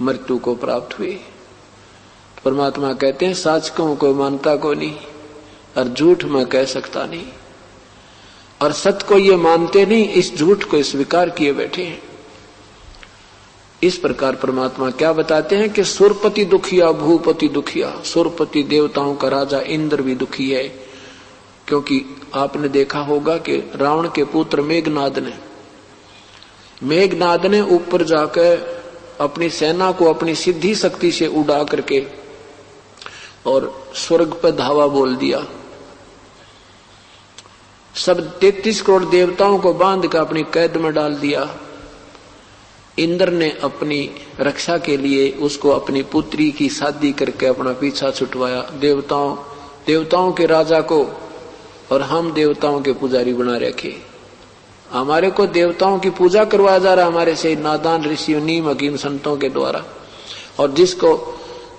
मृत्यु को प्राप्त हुए। परमात्मा कहते हैं सच को कोई मानता को नहीं और झूठ मैं कह सकता नहीं, और सत्य को ये मानते नहीं, इस झूठ को स्वीकार किए बैठे हैं। इस प्रकार परमात्मा क्या बताते हैं कि सुरपति दुखिया भूपति दुखिया। सुरपति देवताओं का राजा इंद्र भी दुखी है, क्योंकि आपने देखा होगा कि रावण के पुत्र मेघनाद ने ऊपर जाकर अपनी सेना को अपनी सिद्धि शक्ति से उड़ा करके और स्वर्ग पर धावा बोल दिया। सब 33 करोड़ देवताओं को बांध कर अपनी कैद में डाल दिया। इंद्र ने अपनी रक्षा के लिए उसको अपनी पुत्री की शादी करके अपना पीछा छुटवाया। देवताओं के राजा को और हम देवताओं के पुजारी बना रखे। हमारे को देवताओं की पूजा करवाया जा रहा हमारे से नादान ऋषियों नीम हकीम संतों के द्वारा, और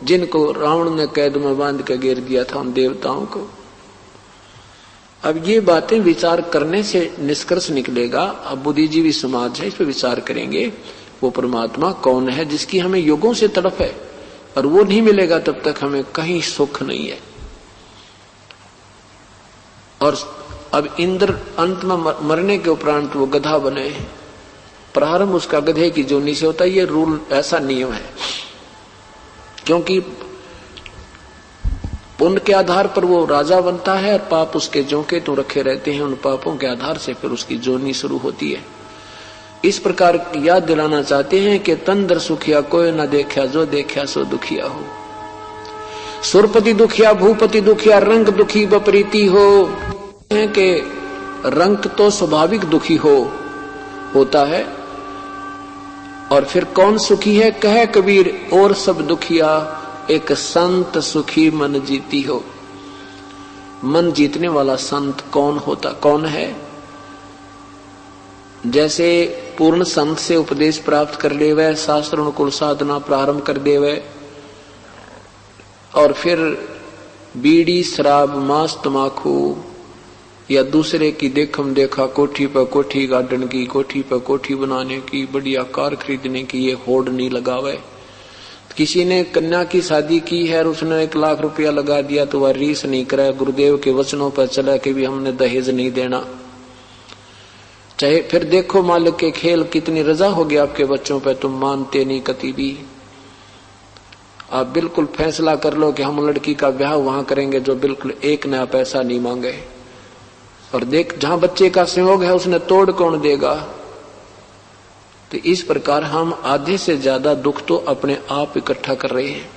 जिनको रावण ने कैद में बांध कर घेर दिया था उन देवताओं को। अब ये बातें विचार करने से निष्कर्ष निकलेगा। अब बुद्धिजीवी समाज है, इस पर विचार करेंगे वो परमात्मा कौन है जिसकी हमें युगों से तड़प है, और वो नहीं मिलेगा तब तक हमें कहीं सुख नहीं है। और अब इंद्र अंत में मरने के उपरांत वो गधा बने। प्रारंभ उसका गधे की जोनी से होता है, ये रूल ऐसा नियम है, क्योंकि पुण्य के आधार पर वो राजा बनता है और पाप उसके जोंके तो रखे रहते हैं। उन पापों के आधार से फिर उसकी जोनी शुरू होती है। इस प्रकार याद दिलाना चाहते हैं कि तंदर सुखिया कोई न देखा, जो देखा सो दुखिया हो। सुरपति दुखिया भूपति दुखिया, रंग दुखी विपरीती हो। कि रंग तो स्वाभाविक दुखी होता है, और फिर कौन सुखी है? कहे कबीर और सब दुखिया, एक संत सुखी मन जीती हो। मन जीतने वाला संत कौन है? जैसे पूर्ण संत से उपदेश प्राप्त कर ले वह शास्त्र अनुकूल साधना प्रारंभ कर दे वह, और फिर बीड़ी शराब मांस तमाकू या दूसरे की देखम देखा कोठी पर कोठी गार्डन की, कोठी पर कोठी बनाने की, बढ़िया कार खरीदने की ये होड़ नहीं लगावे। किसी ने कन्या की शादी की है और उसने 1 लाख रुपया लगा दिया तो वह रीस नहीं करे, गुरुदेव के वचनों पर चला कि भी हमने दहेज नहीं देना। चाहे फिर देखो मालिक के खेल, कितनी रजा हो गया आपके बच्चों पर, तुम मानते नहीं कति भी। आप बिल्कुल फैसला कर लो कि हम लड़की का ब्याह वहां करेंगे जो बिल्कुल 1 नया पैसा नहीं मांगे, और देख जहां बच्चे का संयोग है उसने तोड़ कौन देगा। तो इस प्रकार हम आधे से ज्यादा दुख तो अपने आप इकट्ठा कर रहे हैं।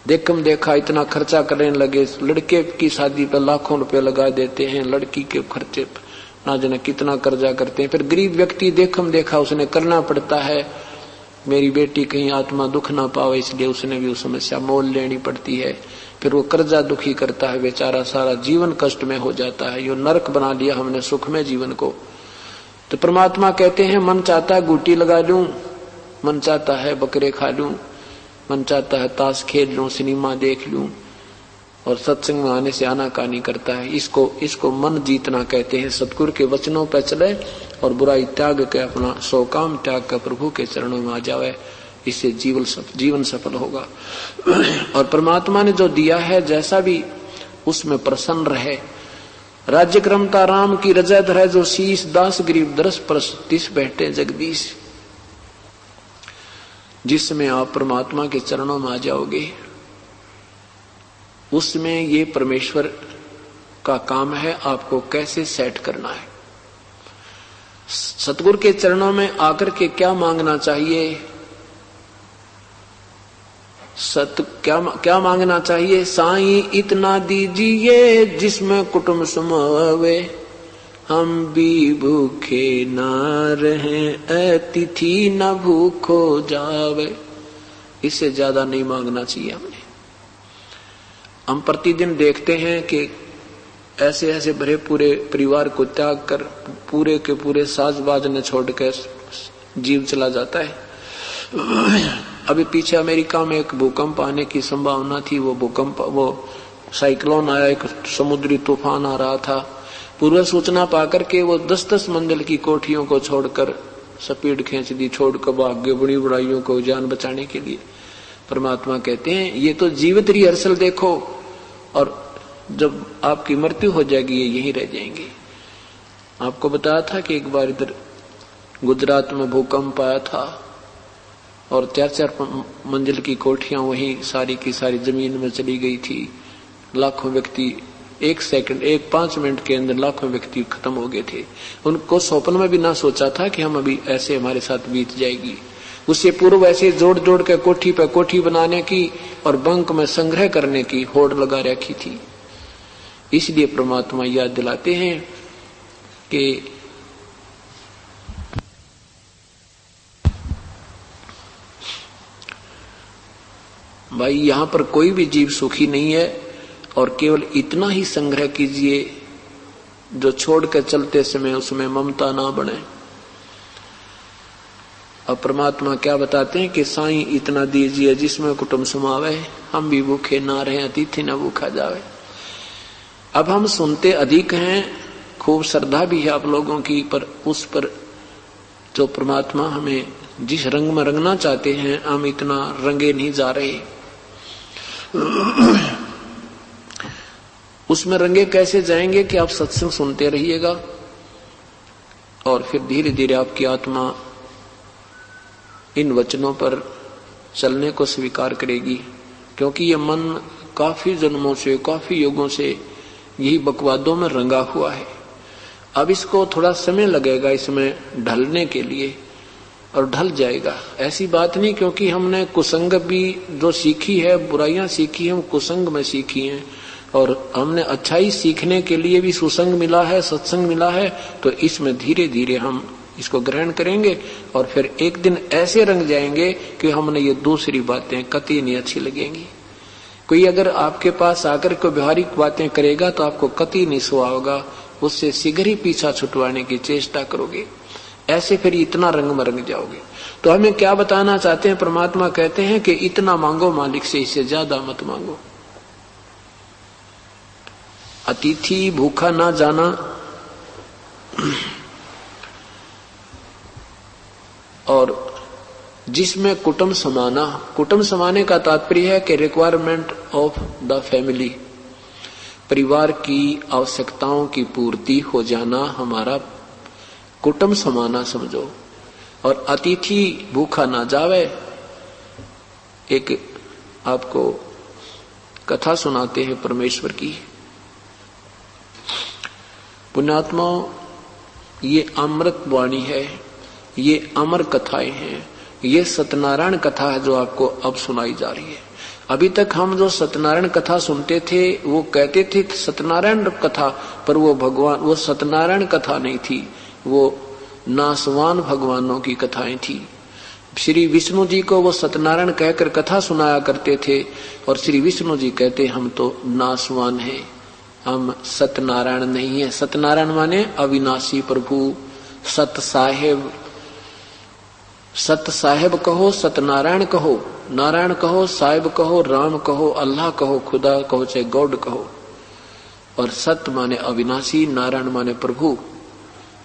देखम देखा इतना खर्चा करने लगे, लड़के की शादी पर लाखों रुपए लगा देते हैं, लड़की के खर्चे ना जाने कितना कर्जा करते हैं। फिर गरीब व्यक्ति देखम देखा उसने करना पड़ता है, मेरी बेटी कहीं आत्मा दुख ना पावे, इसलिए उसने भी उस समस्या मोल लेनी पड़ती है। फिर वो कर्जा दुखी करता है बेचारा, सारा जीवन कष्ट में हो जाता है। यो नरक बना लिया हमने सुख में जीवन को। तो परमात्मा कहते हैं मन चाहता है गुटी लगा लूं, मन चाहता है बकरे खा लूं, मन चाहता है ताश खेल लूं, सिनेमा देख लूं, और सत्संग में आने से आनाकानी करता है। इसको मन जीतना कहते हैं। सतगुरु के वचनों पर चले और बुराई त्याग के अपना सो काम त्याग कर प्रभु के चरणों में आ जावे, इससे जीवन सफल होगा। और परमात्मा ने जो दिया है जैसा भी उसमें प्रसन्न रहे। राज्य क्रमता राम की रजत है, जो शीश दास गरीब दरस परस तिस बैठे जगदीश। जिसमें आप परमात्मा के चरणों में आ जाओगे उसमें ये परमेश्वर का काम है आपको कैसे सेट करना है। सतगुरु के चरणों में आकर के क्या मांगना चाहिए? क्या मांगना चाहिए? साईं इतना दीजिए जिसमें कुटुंब समावे, हम भी भूखे ना रहें, अतिथि न भूखो जावे। इससे ज्यादा नहीं मांगना चाहिए हमने। हम प्रतिदिन देखते हैं कि ऐसे ऐसे भरे पूरे परिवार को त्याग कर पूरे के पूरे साजबाज ने छोड़कर जीव चला जाता है। अभी पीछे अमेरिका में एक भूकंप आने की संभावना थी। वो साइक्लोन आया, एक समुद्री तूफान आ रहा था। पूर्व सूचना पाकर के वो 10-10 मंजिल की कोठियों को छोड़कर स्पीड खींच दी, छोड़ कर भाग गए बड़ी बुराइयों को जान बचाने के लिए। परमात्मा कहते हैं ये तो जीवित रिहर्सल देखो, और जब आपकी मृत्यु हो जाएगी ये यहीं रह जाएंगे। आपको बताया था कि एक बार इधर गुजरात में भूकंप आया था और 4-4 मंजिल की कोठियां वहीं सारी की सारी जमीन में चली गई थी। लाखों व्यक्ति 1 सेकंड 5 मिनट के अंदर लाखों व्यक्ति खत्म हो गए थे। उनको स्वप्न में भी ना सोचा था कि हम अभी ऐसे हमारे साथ बीत जाएगी। उससे पूर्व ऐसे जोड़ जोड़ के कोठी पे कोठी बनाने की और बंक में संग्रह करने की होड़ लगा रखी थी। इसलिए परमात्मा याद दिलाते हैं कि भाई यहां पर कोई भी जीव सुखी नहीं है, और केवल इतना ही संग्रह कीजिए जो छोड़ कर चलते समय उसमें ममता ना बने। और परमात्मा क्या बताते हैं कि साईं इतना दीजिए जिसमें कुटुंब समावे, हम भी भूखे ना रहे अतिथि ना भूखा जावे। अब हम सुनते अधिक हैं, खूब श्रद्धा भी है आप लोगों की, पर उस पर जो परमात्मा हमें जिस रंग में रंगना चाहते हैं हम इतना रंगे नहीं जा रहे। उसमें रंगे कैसे जाएंगे कि आप सत्संग सुनते रहिएगा और फिर धीरे धीरे आपकी आत्मा इन वचनों पर चलने को स्वीकार करेगी, क्योंकि ये मन काफी जन्मों से काफी युगों से यही बकवादों में रंगा हुआ है। अब इसको थोड़ा समय लगेगा इसमें ढलने के लिए, और ढल जाएगा। ऐसी बात नहीं क्योंकि हमने कुसंग भी जो सीखी है, बुराइयां सीखी हम कुसंग में सीखी हैं, और हमने अच्छाई सीखने के लिए भी सुसंग मिला है, सत्संग मिला है, तो इसमें धीरे धीरे हम इसको ग्रहण करेंगे और फिर एक दिन ऐसे रंग जाएंगे कि हमने ये दूसरी बातें कतई नहीं अच्छी लगेंगी। कोई अगर आपके पास आकर कोई व्यवहारिक बातें करेगा तो आपको कतई नहीं सुहा होगा, उससे शीघ्र ही पीछा छुटवाने की चेष्टा करोगे। ऐसे फिर इतना रंग में रंग जाओगे। तो हमें क्या बताना चाहते हैं? परमात्मा कहते हैं कि इतना मांगो मालिक से, इससे ज्यादा मत मांगो। अतिथि भूखा ना जाना, और जिसमें कुटुंब समाना। कुटुंब समाने का तात्पर्य है कि रिक्वायरमेंट ऑफ द फैमिली, परिवार की आवश्यकताओं की पूर्ति हो जाना हमारा कुटुंब समाना समझो। और अतिथि भूखा ना जावे। एक आपको कथा सुनाते हैं परमेश्वर की। पुण्यात्माओं, ये अमृत वाणी है, ये अमर कथाएं हैं, ये सत्यनारायण कथा है जो आपको अब सुनाई जा रही है। अभी तक हम जो सत्यनारायण कथा सुनते थे वो कहते थे सत्यनारायण कथा, पर वो भगवान, वो सत्यनारायण कथा नहीं थी, वो नासवान भगवानों की कथाएं थी। श्री विष्णु जी को वो सत्यनारायण कहकर कथा सुनाया करते थे, और श्री विष्णु जी कहते हम तो नासवान हैं, हम सत्यनारायण नहीं है। सत्यनारायण माने अविनाशी प्रभु, सत साहेब। सत साहेब कहो, सत्यनारायण कहो, नारायण कहो, साहिब कहो, राम कहो, अल्लाह कहो, खुदा कहो, चाहे गॉड कहो। और सत्य माने अविनाशी, नारायण माने प्रभु।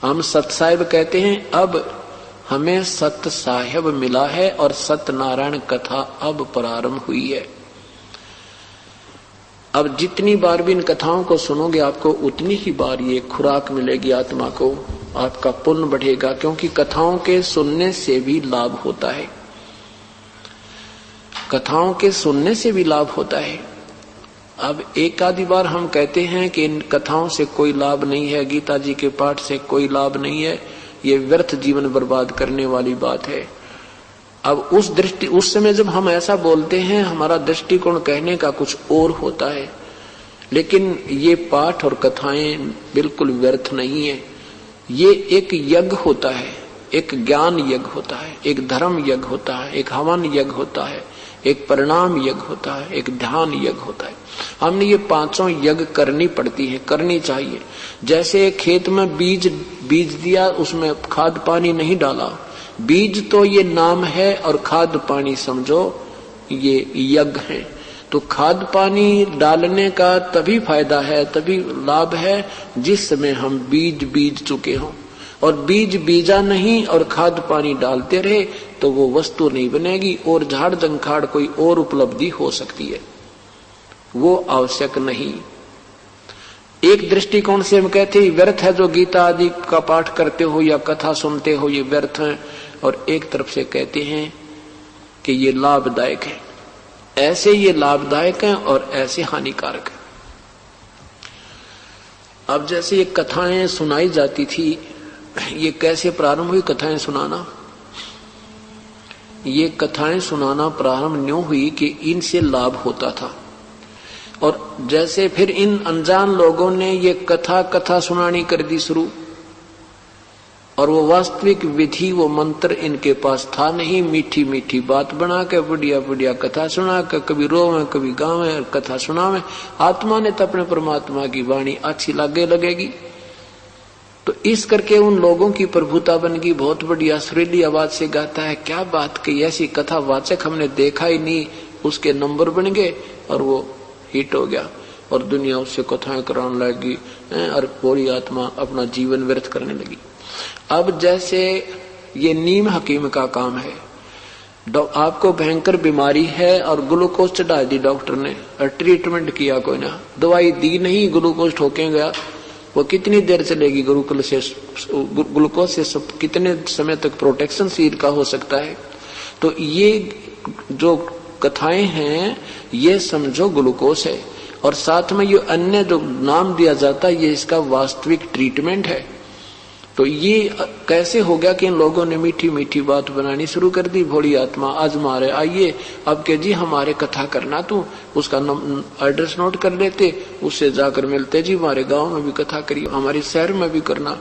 हम सत साहिब कहते हैं। अब हमें सत्य साहेब मिला है और सत्यनारायण कथा अब प्रारंभ हुई है। अब जितनी बार भी इन कथाओं को सुनोगे आपको उतनी ही बार ये खुराक मिलेगी आत्मा को, आपका पुण्य बढ़ेगा, क्योंकि कथाओं के सुनने से भी लाभ होता है। कथाओं के सुनने से भी लाभ होता है। अब एक आधी बार हम कहते हैं कि इन कथाओं से कोई लाभ नहीं है, गीता जी के पाठ से कोई लाभ नहीं है, ये व्यर्थ जीवन बर्बाद करने वाली बात है। अब उस समय जब हम ऐसा बोलते हैं हमारा दृष्टिकोण कहने का कुछ और होता है, लेकिन ये पाठ और कथाएं बिल्कुल व्यर्थ नहीं है। ये एक यज्ञ होता है, एक ज्ञान यज्ञ होता है, एक धर्म यज्ञ होता है, एक हवन यज्ञ होता है, एक परिणाम यज्ञ होता है, एक ध्यान यज्ञ होता है। हमने ये पांचों यज्ञ करनी पड़ती है, करनी चाहिए। जैसे खेत में बीज दिया, उसमें खाद पानी नहीं डाला, बीज तो ये नाम है और खाद पानी समझो ये यज्ञ है। तो खाद पानी डालने का तभी फायदा है, तभी लाभ है जिस समय हम बीज चुके हों। और बीज बीजा नहीं और खाद पानी डालते रहे तो वो वस्तु नहीं बनेगी और झाड़ जंखाड़ कोई और उपलब्धि हो सकती है, वो आवश्यक नहीं। एक दृष्टिकोण से हम कहते हैं व्यर्थ है जो गीता आदि का पाठ करते हो या कथा सुनते हो, ये व्यर्थ है। और एक तरफ से कहते हैं कि ये लाभदायक है, ऐसे ये लाभदायक है और ऐसे हानिकारक है। अब जैसे ये कथाएं सुनाई जाती थी, ये कैसे प्रारंभ हुई कथाएं सुनाना? ये कथाएं सुनाना प्रारंभ न्यों हुई कि इनसे लाभ होता था, और जैसे फिर इन अनजान लोगों ने ये कथा सुनानी कर दी शुरू, और वो वास्तविक विधि वो मंत्र इनके पास था नहीं। मीठी मीठी बात बना के बढ़िया बढ़िया कथा सुना के कभी रोवे कभी गावे और कथा सुनावे। आत्मा ने तो अपने परमात्मा की वाणी अच्छी लगेगी, तो इस करके उन लोगों की प्रभुता बन गई। बहुत बढ़िया सुरीली आवाज से गाता है, क्या बात की, ऐसी कथा वाचक हमने देखा ही नहीं। उसके नंबर बन गए और वो हिट हो गया और दुनिया उससे कथाएं कराने लगी और पूरी आत्मा अपना जीवन व्यर्थ करने लगी। अब जैसे ये नीम हकीम का काम है, आपको भयंकर बीमारी है और ग्लूकोज चढ़ा दी डॉक्टर ने और ट्रीटमेंट किया कोई ना, दवाई दी नहीं, ग्लूकोज ठोके गया। वो कितनी देर चलेगी ग्लूकोज से सब कितने समय तक प्रोटेक्शन शरीर का हो सकता है। तो ये जो कथाएं हैं ये समझो ग्लूकोज है, और साथ में ये अन्य जो नाम दिया जाता है ये इसका वास्तविक ट्रीटमेंट है। तो ये कैसे हो गया कि इन लोगों ने मीठी मीठी बात बनानी शुरू कर दी। भोली आत्मा आज मारे आइए, अब के जी हमारे कथा करना, तू उसका एड्रेस नोट कर लेते, उससे जाकर मिलते, जी हमारे गांव में भी कथा करिए, हमारे शहर में भी करना।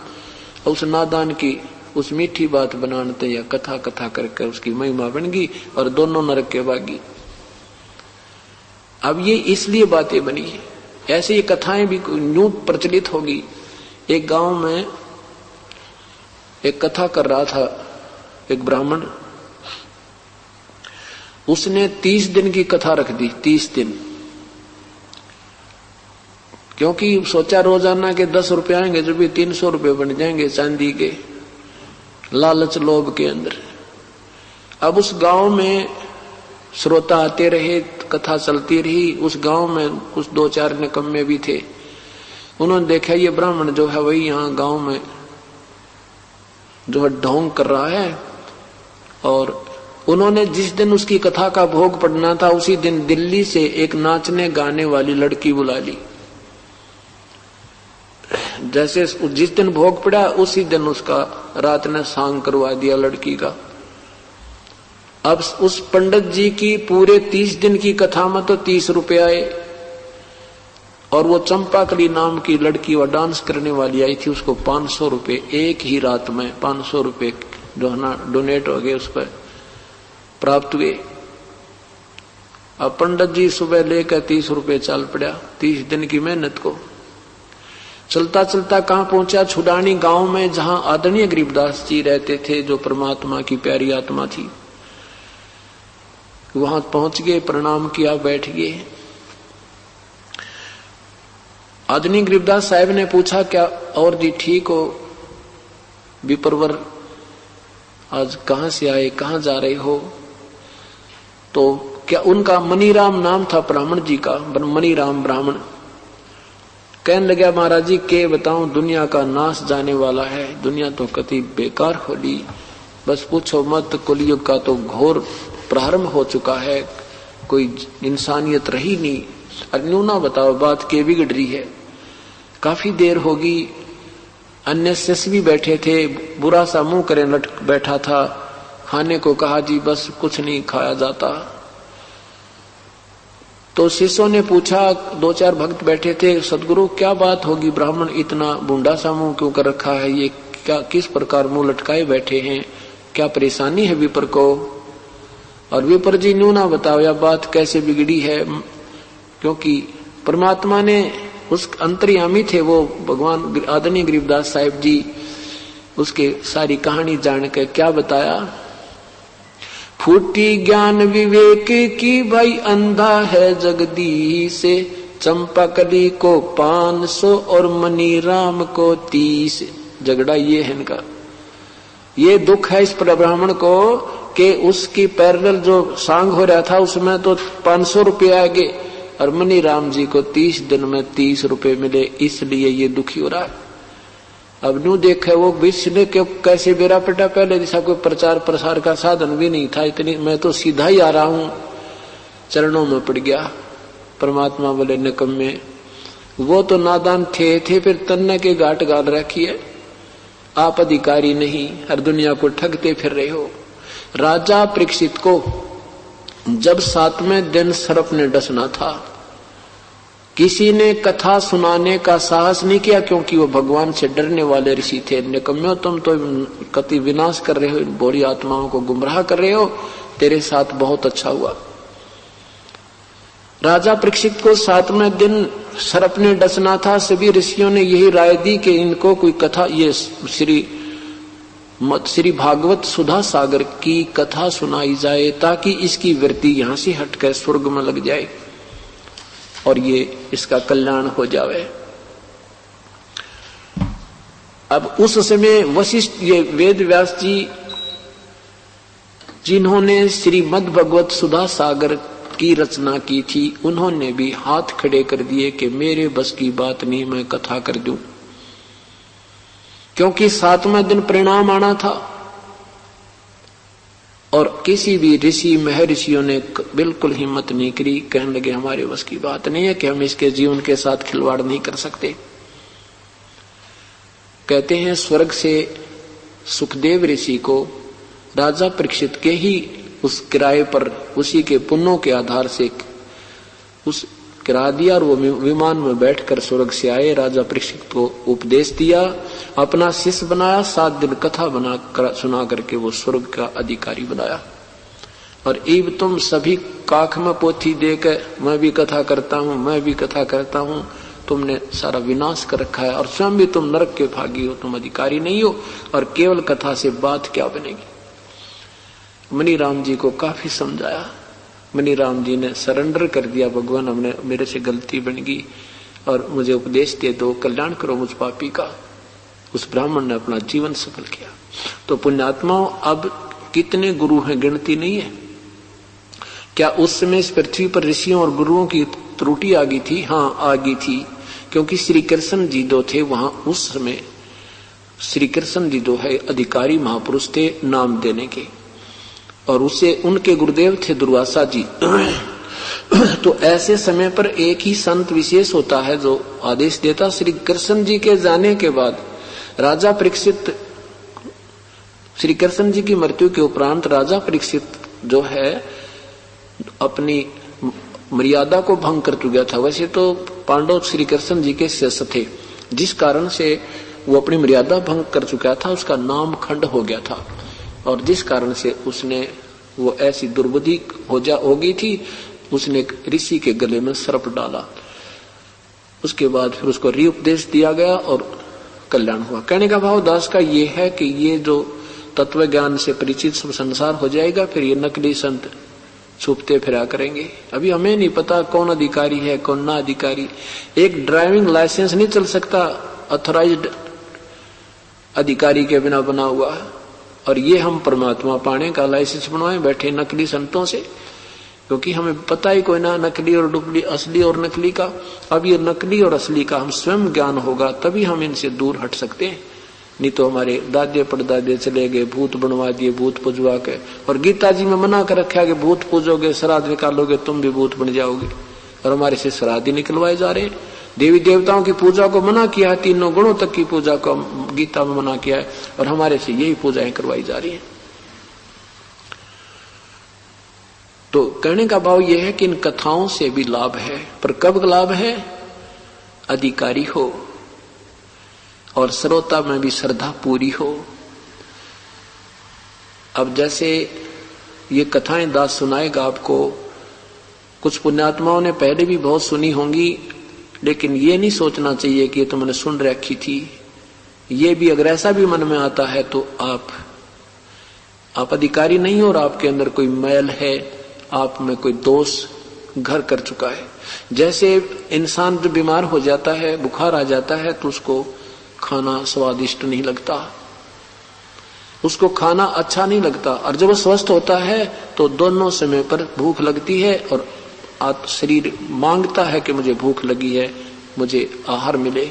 उस नादान की उस मीठी बात बनाते या कथा करके उसकी महिमा बन गई और दोनों नरक के भागी। अब ये इसलिए बातें बनी, ऐसे ये कथाएं भी न्यू प्रचलित होगी। एक गांव में एक कथा कर रहा था एक ब्राह्मण, उसने 30 दिन की कथा रख दी, 30 दिन, क्योंकि सोचा रोजाना के 10 रुपए आएंगे जो भी 300 रुपए बन जाएंगे चांदी के, लालच लोभ के अंदर। अब उस गांव में श्रोता आते रहे, कथा चलती रही। उस गांव में कुछ 2-4 निकम्मे भी थे। उन्होंने देखा ये ब्राह्मण जो है वही यहाँ गांव में जो है ढोंग कर रहा है, और उन्होंने जिस दिन उसकी कथा का भोग पड़ना था उसी दिन दिल्ली से एक नाचने गाने वाली लड़की बुला ली। जैसे जिस दिन भोग पड़ा उसी दिन उसका रात ने सांग करवा दिया लड़की का। अब उस पंडित जी की पूरे 30 दिन की कथा में तो 30 रुपए आए, और वो चंपाकली नाम की लड़की वो डांस करने वाली आई थी, उसको 500 रुपए एक ही रात में 500 रुपए जो है ना डोनेट हो गए, उस पर प्राप्त हुए। अब पंडित जी सुबह लेकर 30 रुपए चल पड़ा 30 दिन की मेहनत को। चलता चलता कहां पहुंचा? छुडानी गांव में, जहां आदरणीय गरीबदास जी रहते थे जो परमात्मा की प्यारी आत्मा थी। वहां पहुंच गए, प्रणाम किया, बैठ गए। आदरणीय गरीबदास साहब ने पूछा, क्या और जी ठीक हो? विप्रवर आज कहां से आए, कहां जा रहे हो? तो क्या उनका मनीराम नाम था ब्राह्मण जी का, मनीराम ब्राह्मण। कहने लगा, महाराज जी के बताऊं, दुनिया का नाश जाने वाला है, दुनिया तो कति बेकार होली, बस पूछो मत, कलयुग का तो घोर प्रारंभ हो चुका है, कोई इंसानियत रही नहीं। अन्यों ना बताओ बात के बिगड़ रही है, काफी देर होगी। अन्य शिष्य भी बैठे थे, बुरा सा मुंह करे लट बैठा था। खाने को कहा, जी बस कुछ नहीं खाया जाता। तो शिष्यों ने पूछा, 2-4 भक्त बैठे थे, सदगुरु क्या बात होगी, ब्राह्मण इतना बूंदा सा मुंह क्यों कर रखा है, ये क्या किस प्रकार मुंह लटकाए बैठे हैं, क्या परेशानी है विपर को? और विपर जी न्यू ना बताओ यह बात कैसे बिगड़ी है, क्योंकि परमात्मा ने उस अंतर्यामी थे वो भगवान आदरणीय गरीबदास साहिब जी, उसके सारी कहानी जान के क्या बताया। फूटी ज्ञान विवेक की भाई, अंधा है जगदीश, चंपाकली को 500 और मनीराम को 30। झगड़ा ये है इनका। ये दुख है इस ब्राह्मण को कि उसकी पैरेलल जो सांग हो रहा था उसमें तो 500 रुपये आगे और मनी राम जी को 30 दिन में 30 रुपये मिले, इसलिए ये दुखी हो रहा है। अब नू देखे वो विश्व ने क्यों कैसे बेरा पटा, पहले जैसा कोई प्रचार प्रसार का साधन भी नहीं था, इतनी मैं तो सीधा ही आ रहा हूं, चरणों में पड़ गया। परमात्मा बोले निकम्मे, वो तो नादान थे फिर तन्ने के गांठ गाल रखी है, आप अधिकारी नहीं, हर दुनिया को ठगते फिर रहे हो। राजा परीक्षित को जब 7वें दिन सर्प ने डसना था, किसी ने कथा सुनाने का साहस नहीं किया, क्योंकि वो भगवान से डरने वाले ऋषि थे। निकम्मो, तुम तो कति विनाश कर रहे हो, बुरी आत्माओं को गुमराह कर रहे हो, तेरे साथ बहुत अच्छा हुआ। राजा परीक्षित को 7वें दिन सर्प ने डसना था। सभी ऋषियों ने यही राय दी कि इनको कोई कथा, ये श्री भागवत सुधा सागर की कथा सुनाई जाए, ताकि इसकी वृत्ति यहां से हटकर स्वर्ग में लग जाए और ये इसका कल्याण हो जावे। अब उस समय वशिष्ठ, ये वेद व्यास जी जिन्होंने श्रीमद् भगवत सुधा सागर की रचना की थी, उन्होंने भी हाथ खड़े कर दिए कि मेरे बस की बात नहीं, मैं कथा कर दूं, क्योंकि 7वें दिन परिणाम आना था। और किसी भी ऋषि महर्षियों ने बिल्कुल हिम्मत नहीं करी, कहने लगे हमारे बस की बात नहीं है कि हम इसके जीवन के साथ खिलवाड़ नहीं कर सकते। कहते हैं स्वर्ग से सुखदेव ऋषि को राजा परीक्षित के ही उस किराए पर, उसी के पुण्यों के आधार से उस किराया दिया और वो विमान में बैठकर स्वर्ग से आए। राजा परीक्षित को उपदेश दिया, अपना शिष्य बनाया, 7 दिन कथा बना कर सुना करके वो स्वर्ग का अधिकारी बनाया। और इब तुम सभी काख में पोथी देकर मैं भी कथा करता हूं, मैं भी कथा करता हूं, तुमने सारा विनाश कर रखा है और स्वयं भी तुम नरक के भागी हो, तुम अधिकारी नहीं हो, और केवल कथा से बात क्या बनेगी। मनी राम जी को काफी समझाया, मनी राम जी ने सरेंडर कर दिया, भगवान हमने, मेरे से गलती बन गई और मुझे उपदेश दे दो, कल्याण करो मुझ पापी का। उस ब्राह्मण ने अपना जीवन सफल किया। तो पुण्यात्माओं, अब कितने गुरु हैं गिनती नहीं है। क्या उस समय इस पृथ्वी पर ऋषियों और गुरुओं की त्रुटि आ गई थी? हाँ, आ गई थी, क्योंकि श्री कृष्ण जी दो थे वहां उस समय। श्री कृष्ण जी दो है अधिकारी महापुरुष थे नाम देने के, और उसे उनके गुरुदेव थे दुर्वासा जी। तो ऐसे समय पर एक ही संत विशेष होता है जो आदेश देता। श्री कृष्ण जी के जाने के बाद राजा परीक्षित, श्री कृष्ण जी की मृत्यु के उपरांत राजा परीक्षित जो है अपनी मर्यादा को भंग कर चुका था। वैसे तो पांडव श्री कृष्ण जी के शिष्य थे, जिस कारण से वो अपनी मर्यादा भंग कर चुका था, उसका नाम खंड हो गया था, और जिस कारण से उसने वो ऐसी दुर्बुद्धि हो गई थी, उसने ऋषि के गले में सर्प डाला। उसके बाद फिर उसको रिउपदेश दिया गया और कल्याण हुआ। कहने का भाव दास का ये है कि ये जो तत्व ज्ञान से परिचित सब संसार हो जाएगा, फिर ये नकली संत छुपते फिरा करेंगे। अभी हमें नहीं पता कौन अधिकारी है कौन ना अधिकारी। एक ड्राइविंग लाइसेंस नहीं चल सकता ऑथराइज्ड अधिकारी के बिना बना हुआ, और ये हम परमात्मा पाने का लाइसेंस बनवाए बैठे नकली संतों से, क्योंकि हमें पता ही कोई ना नकली और डुप्ली, असली और नकली का। अब ये नकली और असली का हम स्वयं ज्ञान होगा तभी हम इनसे दूर हट सकते हैं, नहीं तो हमारे दादे परदादे चले गए, भूत बनवा दिए, भूत पूजवा के। और गीता जी में मना कर रखा कि भूत पूजोगे, श्राद्ध निकालोगे, तुम भी भूत बन जाओगे, और हमारे से श्राद्ध ही निकलवाए जा रहे हैं। देवी देवताओं की पूजा को मना किया है, 3 गुणों तक की पूजा को गीता में मना किया है, और हमारे से यही पूजाएं करवाई जा रही हैं। तो कहने का भाव यह है कि इन कथाओं से भी लाभ है, पर कब लाभ है? अधिकारी हो और श्रोता में भी श्रद्धा पूरी हो। अब जैसे ये कथाएं दास सुनाएगा आपको, कुछ पुण्यात्माओं ने पहले भी बहुत सुनी होंगी, लेकिन ये नहीं सोचना चाहिए कि ये तो मैंने सुन रखी थी। ये भी अगर ऐसा भी मन में आता है तो आप अधिकारी नहीं हो और आपके अंदर कोई मैल है, आप में कोई दोष घर कर चुका है। जैसे इंसान जो बीमार हो जाता है, बुखार आ जाता है, तो उसको खाना स्वादिष्ट नहीं लगता। उसको खाना अच्छा नहीं लगता, और जब वो स्वस्थ होता है तो दोनों समय पर भूख लगती है और शरीर मांगता है कि मुझे भूख लगी है, मुझे आहार मिले।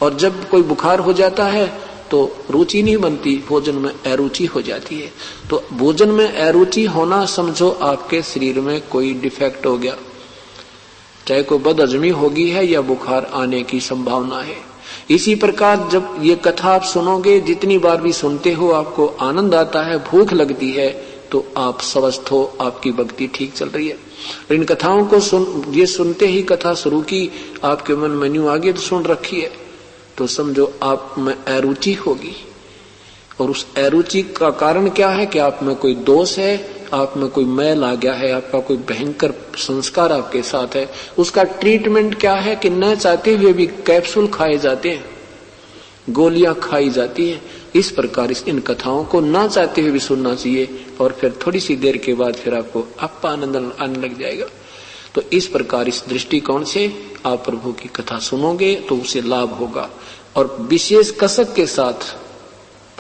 और जब कोई बुखार हो जाता है तो रुचि नहीं बनती, भोजन में अरुचि हो जाती है। तो भोजन में अरुचि होना समझो आपके शरीर में कोई डिफेक्ट हो गया, चाहे कोई बदहजमी होगी है या बुखार आने की संभावना है। इसी प्रकार जब ये कथा आप सुनोगे, जितनी बार भी सुनते हो आपको आनंद आता है, भूख लगती है, तो आप स्वस्थ हो, आपकी भक्ति ठीक चल रही है। इन कथाओं को ये सुनते ही कथा शुरू की, आपके मन में न्यू आगे तो सुन रखी है, तो समझो आप में अरुचि होगी। और उस अरुचि का कारण क्या है कि आप में कोई दोष है, आप में कोई मैल आ गया है, आपका कोई भयंकर संस्कार आपके साथ है। उसका ट्रीटमेंट क्या है कि न चाहते हुए भी कैप्सूल खाए जाते हैं, गोलियां खाई जाती हैं। इस प्रकार इन कथाओं को ना चाहते हुए भी सुनना चाहिए, और फिर थोड़ी सी देर के बाद फिर आपको आपका आनंद आने लग जाएगा। तो इस प्रकार इस दृष्टिकोण से आप प्रभु की कथा सुनोगे तो उसे लाभ होगा। और विशेष कसक के साथ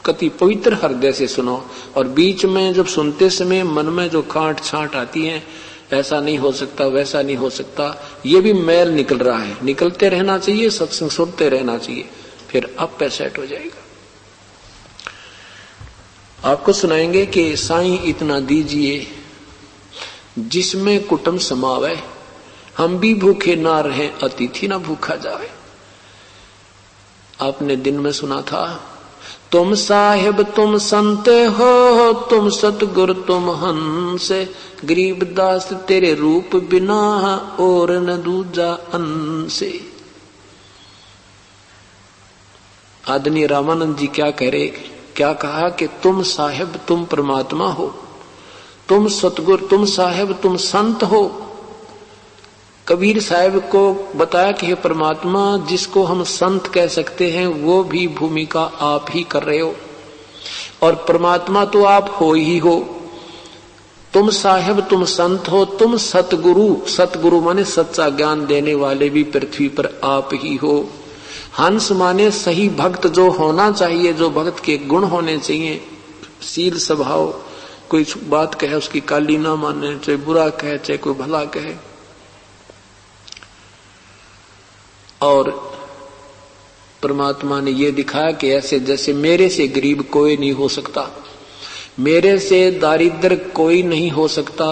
कति पवित्र हृदय से सुनो। और बीच में जब सुनते समय मन में जो कांट छांट आती है, ऐसा नहीं हो सकता, वैसा नहीं हो सकता, ये भी मैल निकल रहा है, निकलते रहना चाहिए, सत्संग सुनते रहना चाहिए, फिर अब पे सेट हो जाएगा। आपको सुनाएंगे कि साईं इतना दीजिए जिसमें कुटुंब समावे, हम भी भूखे ना रहे, अतिथि ना भूखा जावे। आपने दिन में सुना था, तुम साहिब तुम संत हो, तुम सतगुरु तुम हंस, गरीबदास तेरे रूप बिना और न दूजा अंसे। आदरणीय रामानंद जी क्या कहा कि तुम साहिब तुम परमात्मा हो, तुम सतगुरु तुम साहिब तुम संत हो। कबीर साहिब को बताया कि हे परमात्मा, जिसको हम संत कह सकते हैं वो भी भूमिका आप ही कर रहे हो, और परमात्मा तो आप हो ही हो। तुम साहिब तुम संत हो, तुम सतगुरु, सतगुरु माने सच्चा ज्ञान देने वाले भी पृथ्वी पर आप ही हो। हंस माने सही भक्त जो होना चाहिए, जो भक्त के गुण होने चाहिए, शील स्वभाव, कोई बात कहे उसकी काली ना माने, चाहे बुरा कहे चाहे कोई भला कहे। और परमात्मा ने ये दिखाया कि ऐसे जैसे मेरे से गरीब कोई नहीं हो सकता, मेरे से दारिद्र कोई नहीं हो सकता।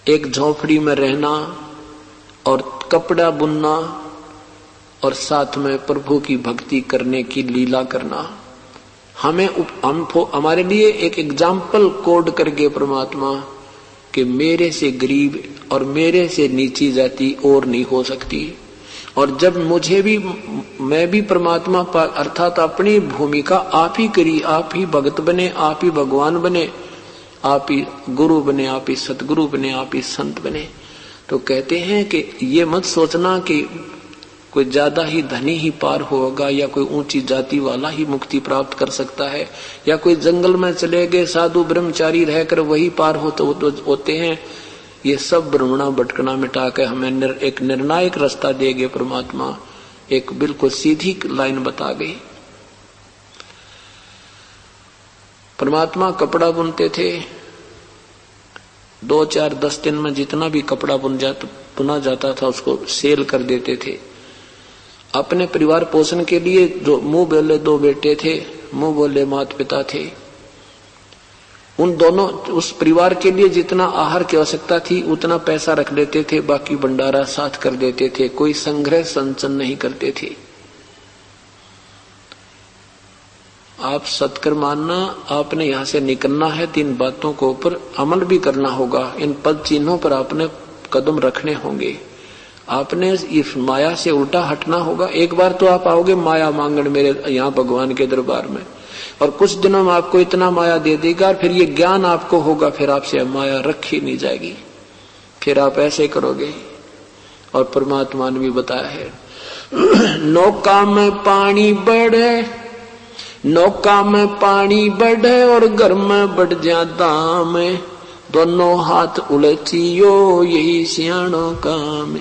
एक झोपड़ी में रहना और कपड़ा बुनना और साथ में प्रभु की भक्ति करने की लीला करना, हमारे लिए एक एग्जाम्पल कोड करके परमात्मा कि मेरे से गरीब और मेरे से नीची जाति और नहीं हो सकती। और जब मैं भी परमात्मा अर्थात अपनी भूमिका आप ही करी, आप ही भगत बने, आप ही भगवान बने, आप ही गुरु बने, आप ही सतगुरु बने, आप ही संत बने। तो कहते हैं कि ये मत सोचना कि कोई ज्यादा ही धनी ही पार होगा या कोई ऊंची जाति वाला ही मुक्ति प्राप्त कर सकता है, या कोई जंगल में चले गए साधु ब्रह्मचारी रहकर वही पार होते हैं। ये सब भ्रमणा भटकना मिटा के हमें एक निर्णायक रास्ता देगे परमात्मा, एक बिल्कुल सीधी लाइन बता गई। परमात्मा कपड़ा बुनते थे, 2, 4, 10 दिन में जितना भी कपड़ा बुना जाता था उसको सेल कर देते थे। अपने परिवार पोषण के लिए जो मुंह बोले 2 बेटे थे, मुंह बोले माता पिता थे, उन दोनों उस परिवार के लिए जितना आहार की आवश्यकता थी उतना पैसा रख लेते थे, बाकी भंडारा साथ कर देते थे, कोई संग्रह संचन नहीं करते थे। आप सत्कर मानना, आपने यहां से निकलना है, 3 बातों को ऊपर अमल भी करना होगा, इन पद चिन्हों पर आपने कदम रखने होंगे, आपने इस माया से उल्टा हटना होगा। एक बार तो आप आओगे माया मांगण मेरे यहाँ भगवान के दरबार में, और कुछ दिनों में आपको इतना माया दे देगा, फिर ये ज्ञान आपको होगा, फिर आपसे माया रखी नहीं जाएगी, फिर आप ऐसे करोगे। और परमात्मा ने भी बताया है, नौका में पानी बढ़े, नौका में पानी बढ़े और घर में बढ़ जा दाम, दोनों हाथ उलझियो यही सियाणों काम।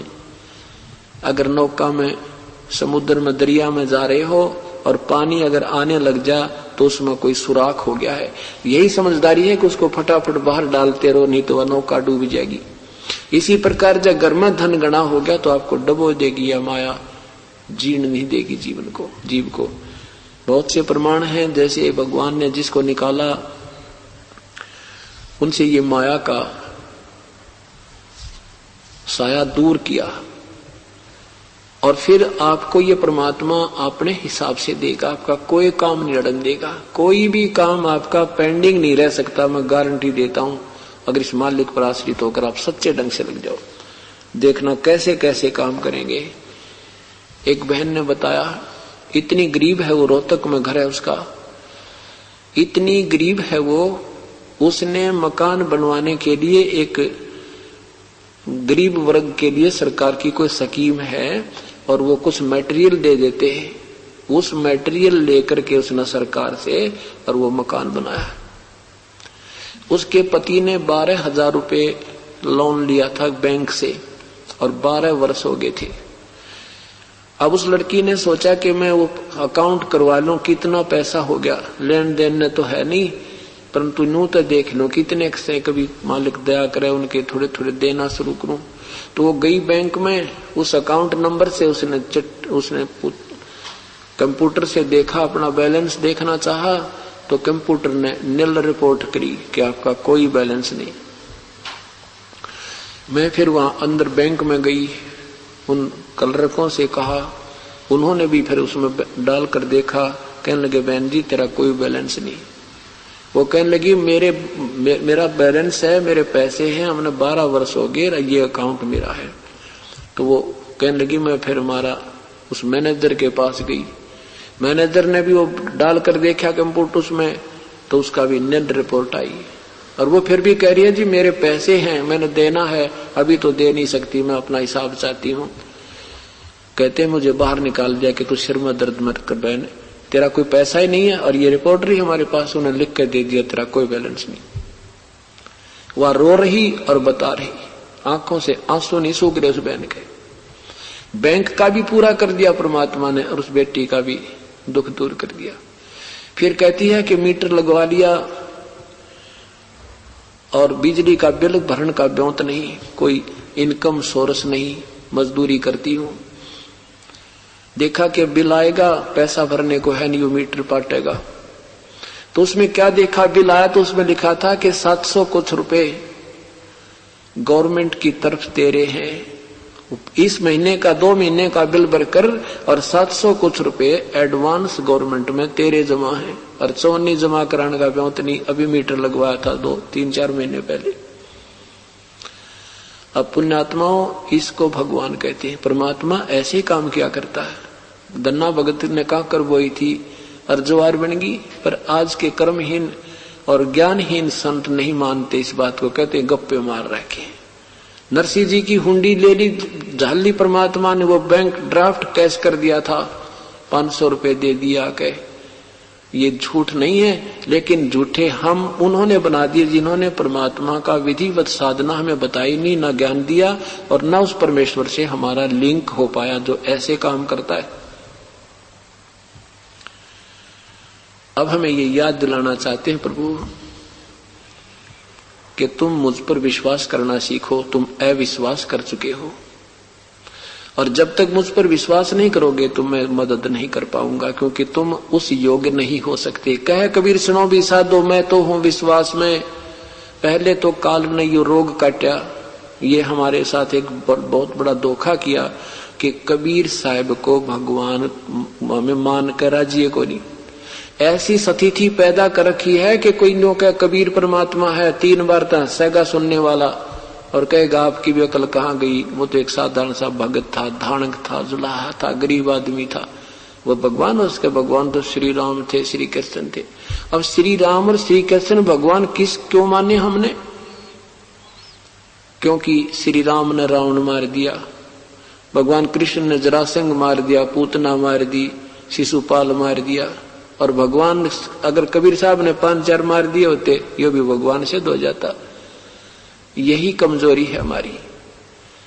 अगर नौका में समुद्र में दरिया में जा रहे हो और पानी अगर आने लग जा तो उसमें कोई सुराख हो गया है। यही समझदारी है कि उसको फटाफट बाहर डालते रहो, नहीं तो वह नौका डूब जाएगी। इसी प्रकार जब घर में धन गणा हो गया तो आपको डबो देगी या माया, जीर्ण नहीं देगी जीवन को, जीव को। बहुत से प्रमाण हैं, जैसे भगवान ने जिसको निकाला उनसे ये माया का साया दूर किया, और फिर आपको ये परमात्मा अपने हिसाब से देगा। आपका कोई काम नहीं अड़न देगा, कोई भी काम आपका पेंडिंग नहीं रह सकता, मैं गारंटी देता हूं। अगर इस मालिक पर आश्रित होकर आप सच्चे ढंग से लग जाओ, देखना कैसे कैसे काम करेंगे। एक बहन ने बताया, इतनी गरीब है वो, रोहतक में घर है उसका, इतनी गरीब है वो, उसने मकान बनवाने के लिए एक गरीब वर्ग के लिए सरकार की कोई स्कीम है और वो कुछ मटेरियल दे देते हैं, उस मटेरियल लेकर के उसने सरकार से और वो मकान बनाया। उसके पति ने 12,000 रुपए लोन लिया था बैंक से और 12 वर्ष हो गए थे। अब उस लड़की ने सोचा कि मैं वो अकाउंट करवा लूं, कितना पैसा हो गया, लेन देन ने तो है नहीं, परंतु यूं तो देख लो कितने से कभी मालिक दया करे उनके थोड़े थोड़े देना शुरू करूं। तो वो गई बैंक में, उस अकाउंट नंबर से उसने कंप्यूटर से देखा, अपना बैलेंस देखना चाहा तो कंप्यूटर ने नील रिपोर्ट करी कि आपका कोई बैलेंस नहीं। मैं फिर वहां अंदर बैंक में गई, उन क्लर्कों से कहा, उन्होंने भी फिर उसमें डालकर देखा, कहने लगे बहन जी तेरा कोई बैलेंस नहीं। वो कहने लगी मेरा बैलेंस है, मेरे पैसे हैं, हमने 12 वर्ष हो गए, ये अकाउंट मेरा है। तो वो कहने लगी, मैं फिर हमारा उस मैनेजर के पास गई, मैनेजर ने भी वो डालकर देखा कंप्यूटर में, तो उसका भी नील रिपोर्ट आई। और वो फिर भी कह रही है जी मेरे पैसे हैं, मैंने देना है, अभी तो दे नहीं सकती, मैं अपना हिसाब चाहती हूँ। कहते मुझे बाहर निकाल दिया कि तू सिर में दर्द मत कर बहन, तेरा कोई पैसा ही नहीं है, और ये रिपोर्ट रही हमारे पास, उन्हें लिख कर दे दिया तेरा कोई बैलेंस नहीं। वह रो रही और बता रही, आंखों से आंसू नहीं सूख रहे उस बहन के। बैंक का भी पूरा कर दिया परमात्मा ने और उस बेटी का भी दुख दूर कर दिया। फिर कहती है कि मीटर लगवा लिया और बिजली का बिल भरने का ब्योंत नहीं, कोई इनकम सोर्स नहीं, मजदूरी करती हूं, देखा कि बिल आएगा, पैसा भरने को है नहीं, वो मीटर पाटेगा। तो उसमें क्या देखा, बिल आया तो उसमें लिखा था कि 700 कुछ रुपए गवर्नमेंट की तरफ तेरे हैं, इस महीने का 2 महीने का बिल भरकर और 700 कुछ रुपए एडवांस गवर्नमेंट में तेरे जमा है, और चौनी जमा कराने का ब्योंत नहीं, अभी मीटर लगवाया था 2-3-4 महीने पहले। अब पुण्यात्माओं, इसको भगवान कहते हैं। परमात्मा ऐसे काम किया करता है। दन्ना भगत ने कहा कर बोई थी अर्जवार बन गई, पर आज के कर्महीन और ज्ञानहीन संत नहीं मानते इस बात को, कहते गप्पे मार रखे। नरसिंह जी की हुंडी ले ली, झाली परमात्मा ने, वो बैंक ड्राफ्ट कैश कर दिया था, 500 रुपए दे दिया कह, ये झूठ नहीं है, लेकिन झूठे हम उन्होंने बना दिए जिन्होंने परमात्मा का विधिवत साधना हमें बताई नहीं, ना ज्ञान दिया और ना उस परमेश्वर से हमारा लिंक हो पाया जो ऐसे काम करता है। अब हमें ये याद दिलाना चाहते हैं प्रभु कि तुम मुझ पर विश्वास करना सीखो, तुम अविश्वास कर चुके हो, और जब तक मुझ पर विश्वास नहीं करोगे तो मैं मदद नहीं कर पाऊंगा, क्योंकि तुम उस योग्य नहीं हो सकते। कहे कबीर सुनो भी साधो, मैं तो हूं विश्वास में, पहले तो काल ने ये रोग काटा। ये हमारे साथ एक बहुत बड़ा धोखा किया कि कबीर साहब को भगवान में मान कर राजी को नहीं, ऐसी स्थिति पैदा कर रखी है कि कोई नो कह कबीर परमात्मा है, 3 बार तो हंसेगा सुनने वाला और कहेगा आपकी भी अकल कहाँ गई, वो तो एक साधारण सा भगत था, धानक था, जुलाहा था, गरीब आदमी था, वो भगवान, उसके भगवान तो श्री राम थे, श्री कृष्ण थे। अब श्री राम और श्री कृष्ण भगवान किस क्यों माने हमने? क्योंकि श्री राम ने रावण मार दिया, भगवान कृष्ण ने जरासंध मार दिया, पूतना मार दी, शिशुपाल मार दिया, और भगवान अगर कबीर साहब ने 5-4 मार दिए होते ये भी भगवान से हो जाता। यही कमजोरी है हमारी।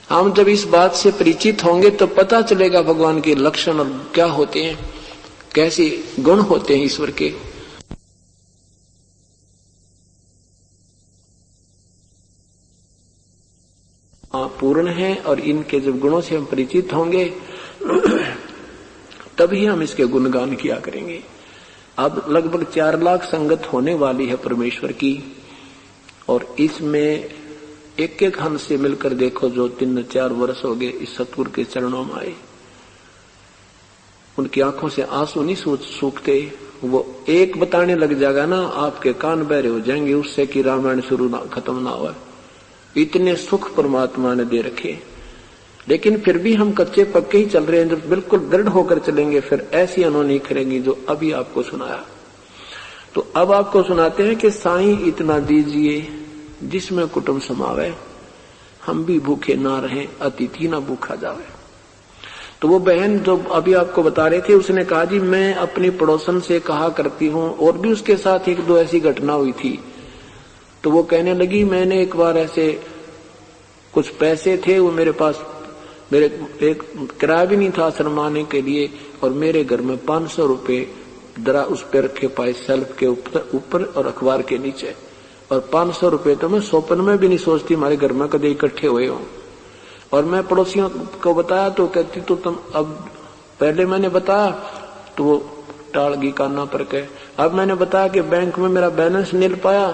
हम जब इस बात से परिचित होंगे तो पता चलेगा भगवान के लक्षण और क्या होते हैं, कैसे गुण होते हैं ईश्वर के। पूर्ण हैं और इनके जब गुणों से हम परिचित होंगे तभी हम इसके गुणगान किया करेंगे। अब लगभग 4 लाख संगत होने वाली है परमेश्वर की, और इसमें एक एक हंस से मिलकर देखो जो 3-4 वर्ष हो गए इस सतगुरु के चरणों में आए, उनकी आंखों से आंसू नहीं सूखते। वो एक बताने लग जाएगा ना, आपके कान बहरे हो जाएंगे उससे कि रामायण शुरू ना खत्म ना हुआ। इतने सुख परमात्मा ने दे रखे, लेकिन फिर भी हम कच्चे पक्के ही चल रहे हैं। जब बिल्कुल दृढ़ होकर चलेंगे फिर ऐसी अनहोनी करेंगी जो अभी आपको सुनाया। तो अब आपको सुनाते हैं कि साईं इतना दीजिए जिसमें कुटुंब समावे, हम भी भूखे ना रहें, अतिथि ना भूखा जावे। तो वो बहन जो अभी आपको बता रहे थे, उसने कहा जी मैं अपनी पड़ोसन से कहा करती हूँ, और भी उसके साथ 1-2 ऐसी घटना हुई थी। तो वो कहने लगी मैंने एक बार ऐसे कुछ पैसे थे वो मेरे पास, मेरे एक किराया भी नहीं था शर्माने के लिए, और मेरे घर में 500 रुपए जरा उस पर रखे पाए शेल्फ के ऊपर और अखबार के नीचे, और 500 रुपए तो मैं स्वप्न में भी नहीं सोचती हमारे घर में कभी इकट्ठे हुए हों। और मैं पड़ोसियों को बताया तो कहती तो तुम, अब पहले मैंने बताया तो वो टालगी काना पर कहे, अब मैंने बताया कि बैंक में मेरा बैलेंस नहीं पाया,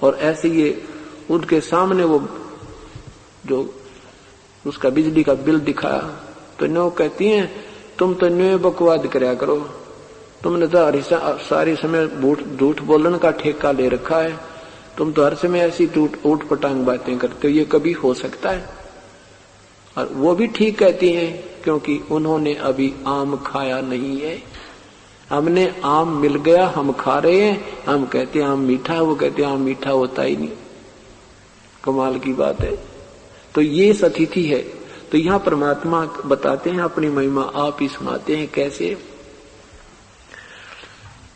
और ऐसे ये उनके सामने वो जो उसका बिजली का बिल दिखाया तो न्यो कहती हैं तुम तो न्यो बकवाद करया करो, तुमने तो सारी समय झूठ बोलने का ठेका ले रखा है, तुम तो हर समय ऐसी ऊट पटांग बातें करते हो, ये कभी हो सकता है। और वो भी ठीक कहती हैं क्योंकि उन्होंने अभी आम खाया नहीं है। हमने आम मिल गया, हम खा रहे हैं, हम कहते हैं आम मीठा है, वो कहते हैं आम मीठा होता ही नहीं। कमाल की बात है। तो ये सतिथि है। तो यहां परमात्मा बताते हैं अपनी महिमा, आप ही सुनाते हैं कैसे।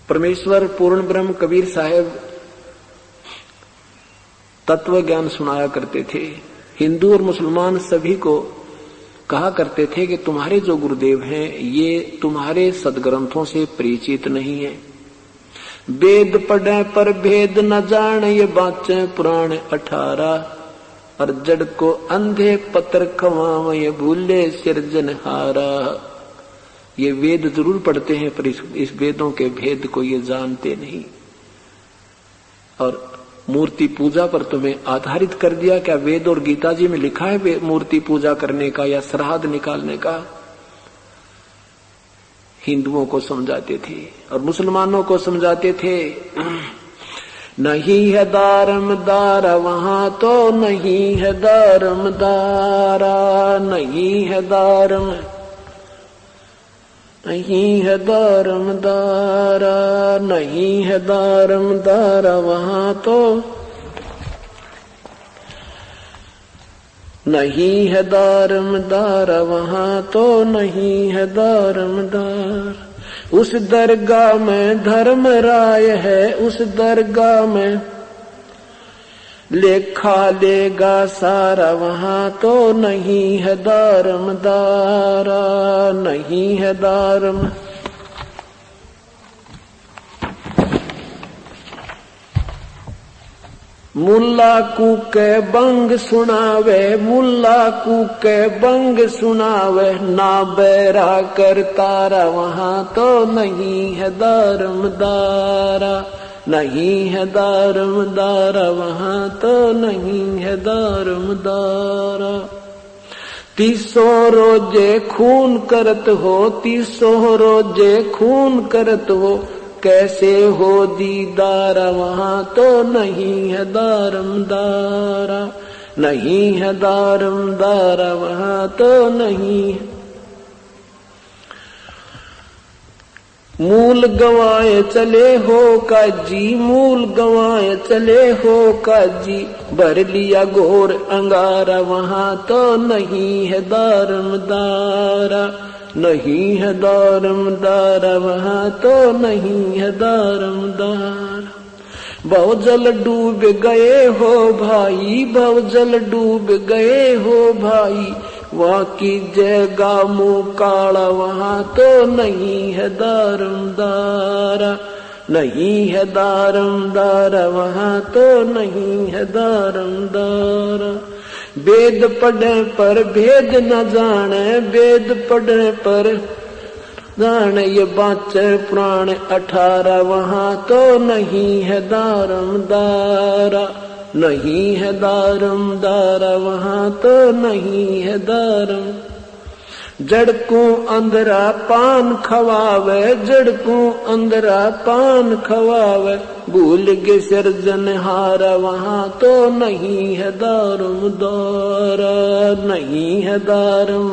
परमेश्वर पूर्ण ब्रह्म कबीर साहब तत्व ज्ञान सुनाया करते थे। हिंदू और मुसलमान सभी को कहा करते थे कि तुम्हारे जो गुरुदेव हैं ये तुम्हारे सदग्रंथों से परिचित नहीं है। वेद पढ़े पर भेद न जाने, ये बाचे पुराण 18, और जड़ को अंधे पत्र खवाव, ये भूले सिरजनहारा। ये वेद जरूर पढ़ते हैं पर इस वेदों के भेद को ये जानते नहीं। और मूर्ति पूजा पर तुम्हें आधारित कर दिया। क्या वेद और गीता जी में लिखा है मूर्ति पूजा करने का या श्राद्ध निकालने का? हिंदुओं को समझाते थे और मुसलमानों को समझाते थे। नहीं है दारमदारा वहां तो नहीं है दारमदारा, नहीं है दारम, नहीं है दारमदारा, नहीं है दारमदारा वहां तो, नहीं है दारमदारा वहां तो, नहीं है दारमदार। उस दरगाह में धर्म राय है, उस दरगाह में लेखा लेगा सारा, वहां तो नहीं है दारमदारा, नहीं है दारम। मुल्ला कूके बंग सुनावे, मुल्ला कूके बंग सुनावे, ना बैरा कर तारा, वहां तो नहीं है दारमदारा, नहीं है दारमदारा, वहां तो नहीं है दारमदारा। 300 रोजे खून करत हो, 300 रोजे खून करत हो, कैसे हो दीदारा, वहां तो नहीं है दारमदारा, नहीं है दारमदारा, वहां तो नहीं है। मूल गवाए चले हो काजी, मूल गवाए चले हो काजी, भर लिया घोर अंगारा, वहां तो नहीं है दारमदारा, नहीं है दारमदारा, वहां तो नहीं है दारमदारा। भवजल डूब गए हो भाई, भवजल डूब गए हो भाई, वहां की जगह मुंह काला, वहां तो नहीं है दारमदारा, नहीं है दारमदारा, वहां तो नहीं है दारमदारा। वेद पढ़े पर भेद न जाने, वेद पढ़े पर जाने ये बाचे पुराण 18, वहां तो नहीं है दारम दारा, नहीं है दारम दारा, वहां तो नहीं है दारम। जड़कू अंदरा पान खवावे, जड़कू अंदरा पान खवावे, भूल के सिरजनहारा, वहां तो नहीं है दारम दारा, नहीं है दारम।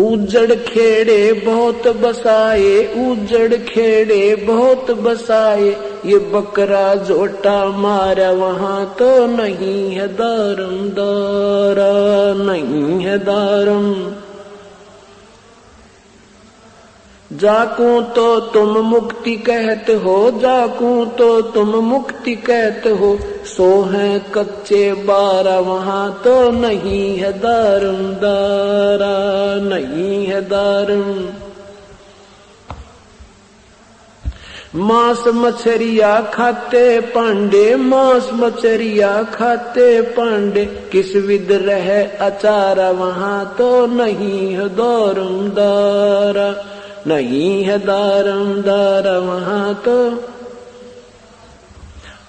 उजड़ खेड़े बहुत बसाए, उजड़ खेड़े बहुत बसाए, ये बकरा जोटा मारा, वहां तो नहीं है दारम दारा, नहीं है दारम। जाकू तो तुम मुक्ति कहते हो, जाकू तो तुम मुक्ति कहते हो, सो है कच्चे 12, वहां तो नहीं है दारम दारा, नहीं है दारम। मांस मछरिया खाते पांडे, मांस मछरिया खाते पांडे, किस विद रहे अचारा, वहां तो नहीं है दारम दारा, नहीं है दारम दारा, वहां तो।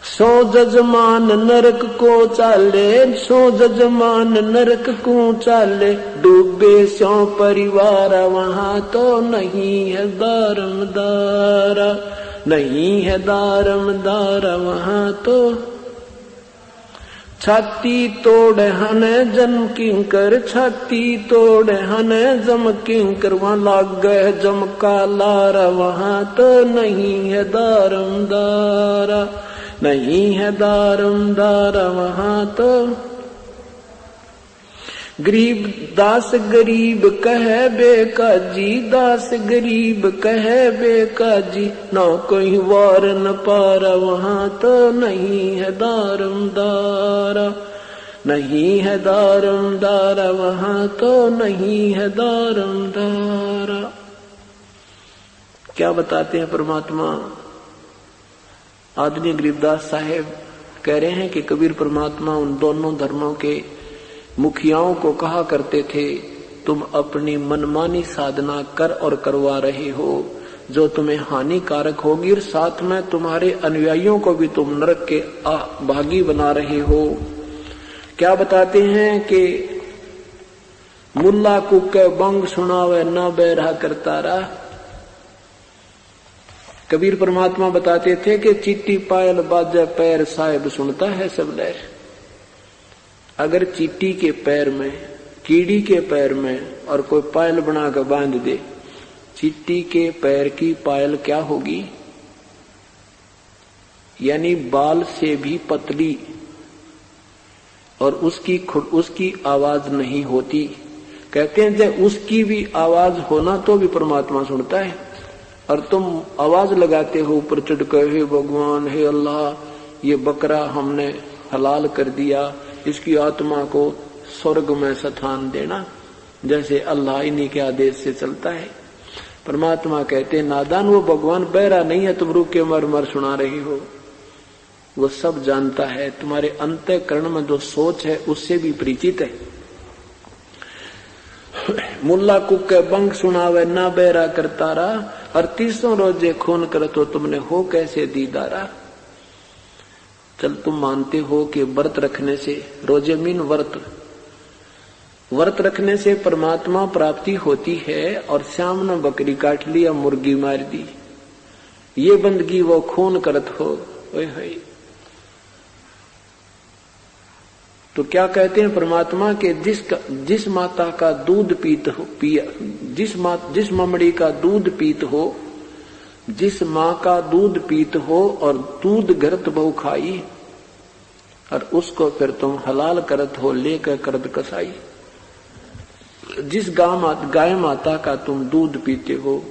सो जजमान नरक को चाले, सो जजमान नरक को चाले, डूबे सो परिवार, वहां तो नहीं है दारम दारा, नहीं है दारम दारा, वहां तो। छाती तोड़ हने जम किंकर, छाती तोड़ हने जम किंकर, वहां लाग गए जम का लारा, वहां तो नहीं है दारम दारा, नहीं है दारम दारा, वहां तो। गरीब दास गरीब कहे बेकाजी, दास गरीब कहे बेकाजी, ना कोई वार न पारा, वहां तो नहीं है दारम दारा, नहीं है दारम दारा, वहां तो नहीं है दारम दारा। क्या बताते हैं परमात्मा? आदरणीय गरीबदास साहेब कह रहे हैं कि कबीर परमात्मा उन दोनों धर्मों के मुखियाओं को कहा करते थे, तुम अपनी मनमानी साधना कर और करवा रहे हो जो तुम्हें हानिकारक होगी, और साथ में तुम्हारे अनुयायियों को भी तुम नरक के भागी बना रहे हो। क्या बताते हैं कि मुल्ला कुके बंग सुनावे न बैरा करता रहा। कबीर परमात्मा बताते थे कि चीटी पायल बाजे पैर साहिब सुनता है सब लहर। अगर चीटी के पैर में, कीड़ी के पैर में और कोई पायल बना कर बांध दे, चीटी के पैर की पायल क्या होगी? यानी बाल से भी पतली, और उसकी आवाज नहीं होती। कहते हैं जब उसकी भी आवाज होना तो भी परमात्मा सुनता है, और तुम आवाज लगाते हो ऊपर चढ़कर, हे भगवान, हे अल्लाह, ये बकरा हमने हलाल कर दिया, इसकी आत्मा को स्वर्ग में स्थान देना, जैसे अल्लाह इन्हीं के आदेश से चलता है। परमात्मा कहते हैं नादान, वो भगवान बहरा नहीं है, तुम रुक के मर मर सुना रही हो, वो सब जानता है, तुम्हारे अंतःकरण में जो सोच है उससे भी परिचित है। मुल्ला कुके बंग सुनावे ना बहरा करतारा, और 300 रोजे खून कर तो तुमने हो कैसे दीदारा। चल तुम मानते हो कि व्रत रखने से, रोजे मीन व्रत रखने से परमात्मा प्राप्ति होती है, और श्याम ने बकरी काट ली या मुर्गी मार दी, ये बंदगी वो खून करत हो। तो क्या कहते हैं परमात्मा के जिस माता का दूध पिया, जिस ममड़ी का दूध पीत हो, जिस माँ का दूध पीत हो और दूध घरत बहु खाई, और उसको फिर तुम हलाल करत हो लेकर करत कसाई। जिस गाय माता का तुम दूध पीते हो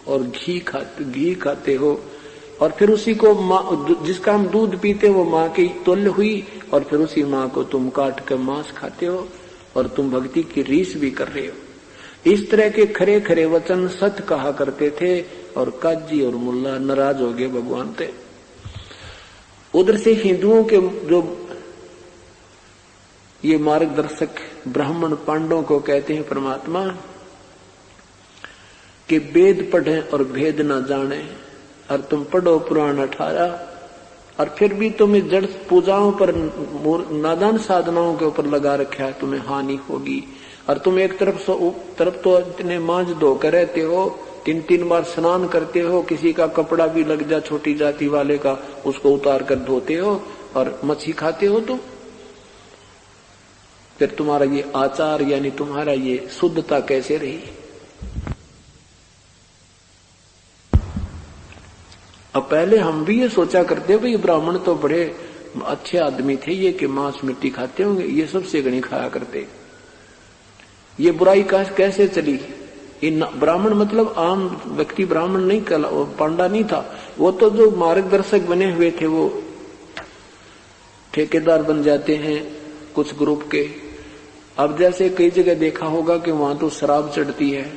और घी खाते हो, और फिर उसी को जिसका हम दूध पीते वो माँ की तुल्य हुई, और फिर उसी माँ को तुम काट कर मांस खाते हो, और तुम भक्ति की रीस भी कर रहे हो। इस तरह के खरे खरे वचन सच कहा करते थे, और काजी और मुल्ला नाराज हो गए भगवान से। उधर से हिंदुओं के जो ये मार्गदर्शक ब्राह्मण पांडवों को कहते हैं परमात्मा कि वेद पढ़े और भेद ना जाने, और तुम पढ़ो पुराण 18 और फिर भी तुम्हें जड़ पूजाओं पर नादान साधनाओं के ऊपर लगा रखा है, तुम्हें हानि होगी। और तुम एक तरफ तो इतने मांझ धोकर रहते हो, 3-3 बार स्नान करते हो, किसी का कपड़ा भी लग जा छोटी जाति वाले का उसको उतार कर धोते हो और मच्छी खाते हो, तो फिर तुम्हारा ये आचार यानी तुम्हारा ये शुद्धता कैसे रही। अब पहले हम भी ये सोचा करते भाई ब्राह्मण तो बड़े अच्छे आदमी थे, ये कि मांस मिट्टी खाते होंगे, ये सब सेगणी खाया करते। ये बुराई कैसे चली। ब्राह्मण मतलब आम व्यक्ति ब्राह्मण नहीं, पांडा नहीं था, वो तो जो मार्गदर्शक बने हुए थे वो ठेकेदार बन जाते हैं कुछ ग्रुप के। अब जैसे कई जगह देखा होगा कि वहां तो शराब चढ़ती है,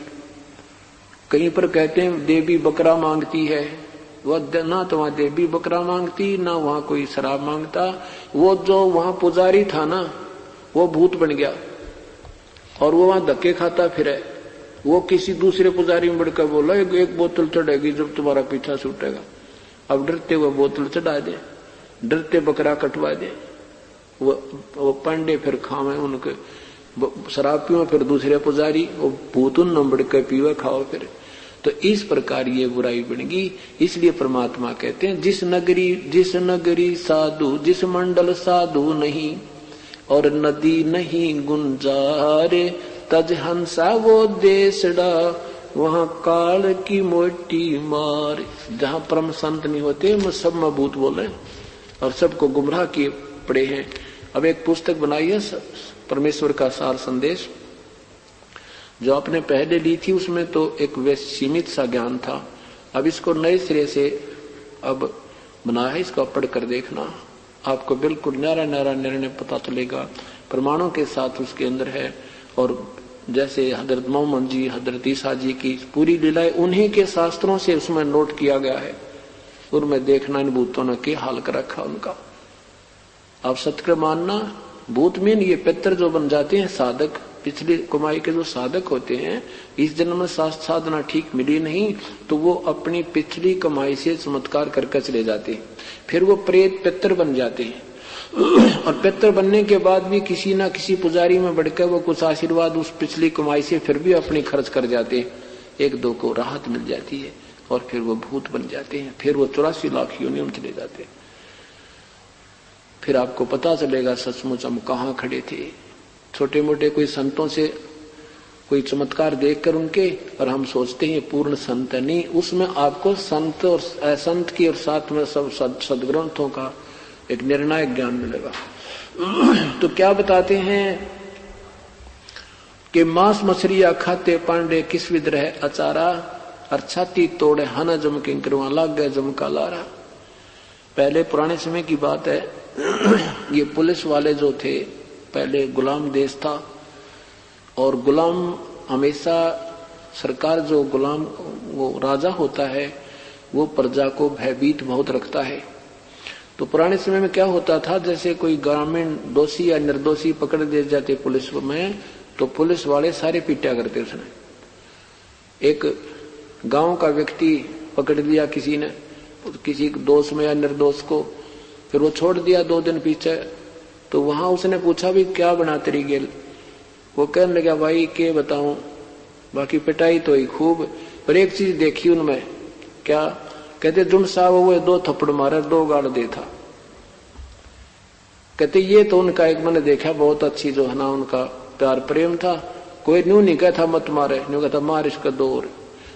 कहीं पर कहते हैं देवी बकरा मांगती है, वह ना तो वहां देवी बकरा मांगती ना वहां कोई शराब मांगता। वो जो वहां पुजारी था ना वो भूत बन गया और वो वहां धक्के खाता फिरे। वो किसी दूसरे पुजारी में बढ़कर बोला एक बोतल चढ़ेगी जब तुम्हारा पीछा छूटेगा। अब डरते वो बोतल चढ़ा दे, डरते बकरा कटवा दे, वो पांडे फिर खावे उनके शराब पियो, फिर दूसरे पुजारी वो भूत उन बढ़कर पीवे खाओ फिर। तो इस प्रकार ये बुराई बनेगी। इसलिए परमात्मा कहते हैं जिस नगरी साधु, जिस मंडल साधु नहीं और नदी नहीं गुंजारे, तज हंसा वो देशड़ा वहां काल की मोटी मार। जहां परम संत नहीं होते वो सब में भूत बोले और सबको गुमराह किए पड़े हैं। अब एक पुस्तक बनाई है परमेश्वर का सार संदेश, जो आपने पहले ली थी उसमें तो एक सीमित सा ज्ञान था। अब इसको नए सिरे से अब बनाया है, इसको पढ़ कर देखना, आपको बिल्कुल न्यारा न्यारा निर्णय पता चलेगा, प्रमाणों के साथ उसके अंदर है। और जैसे हजरत मोहम्मद जी, हजरत ईसा जी की पूरी लीलाएं उन्हीं के शास्त्रों से उसमें नोट किया गया है। उनमें देखना इन भूतों ने क्या हाल कर रखा उनका। अब सत्य मानना, भूत में ये पितर जो बन जाते हैं साधक, पिछली कमाई के जो साधक होते हैं, इस जन्म में साधना ठीक मिली नहीं तो वो अपनी पिछली कमाई से चमत्कार करके चले जाते हैं, फिर वो प्रेत पितर बन जाते हैं। और पितर बनने के बाद भी किसी ना किसी पुजारी में बढ़कर वो कुछ आशीर्वाद उस पिछली कमाई से फिर भी अपनी खर्च कर जाते हैं, 1-2 को राहत मिल जाती है और फिर वो भूत बन जाते हैं, फिर वो 84 लाख योनियों में चले जाते हैं। फिर आपको पता चलेगा सचमुच हम कहाँ खड़े थे। छोटे मोटे कोई संतों से कोई चमत्कार देखकर उनके, और हम सोचते हैं पूर्ण संत नहीं, उसमें आपको संत और असंत की और साथ में सब सदग्रंथों का एक निर्णायक ज्ञान मिलेगा। तो क्या बताते हैं कि मांस मछलियां खाते पांडे किस विध रहे अचारा, और छाती तोड़े हना जम किंकरवा लाग गए जमका लारा। पहले पुराने समय की बात है, ये पुलिस वाले जो थे, पहले गुलाम देश था और गुलाम हमेशा सरकार जो गुलाम वो राजा होता है वो प्रजा को भयभीत बहुत रखता है। तो पुराने समय में क्या होता था, जैसे कोई ग्रामीण दोषी या निर्दोषी पकड़ दिए जाते पुलिस में, तो पुलिस वाले सारे पीटा करते। उसने एक गांव का व्यक्ति पकड़ लिया किसी ने, किसी दोष में या निर्दोष को, फिर वो छोड़ दिया 2 दिन पीछे। तो वहां उसने पूछा भी क्या बना तेरी गेल, वो कहने लगा भाई के बताऊं, बाकी पिटाई तो ही खूब, पर एक चीज देखी उनमें। क्या कहते, जुन साहब वो 2 थप्पड़ मारे 2 गाड़ दे था। कहते ये तो उनका एक मैंने देखा बहुत अच्छी जो है ना उनका प्यार प्रेम था, कोई न्यू नहीं कहता मत मारे, न्यू कहता मार इसका दौर।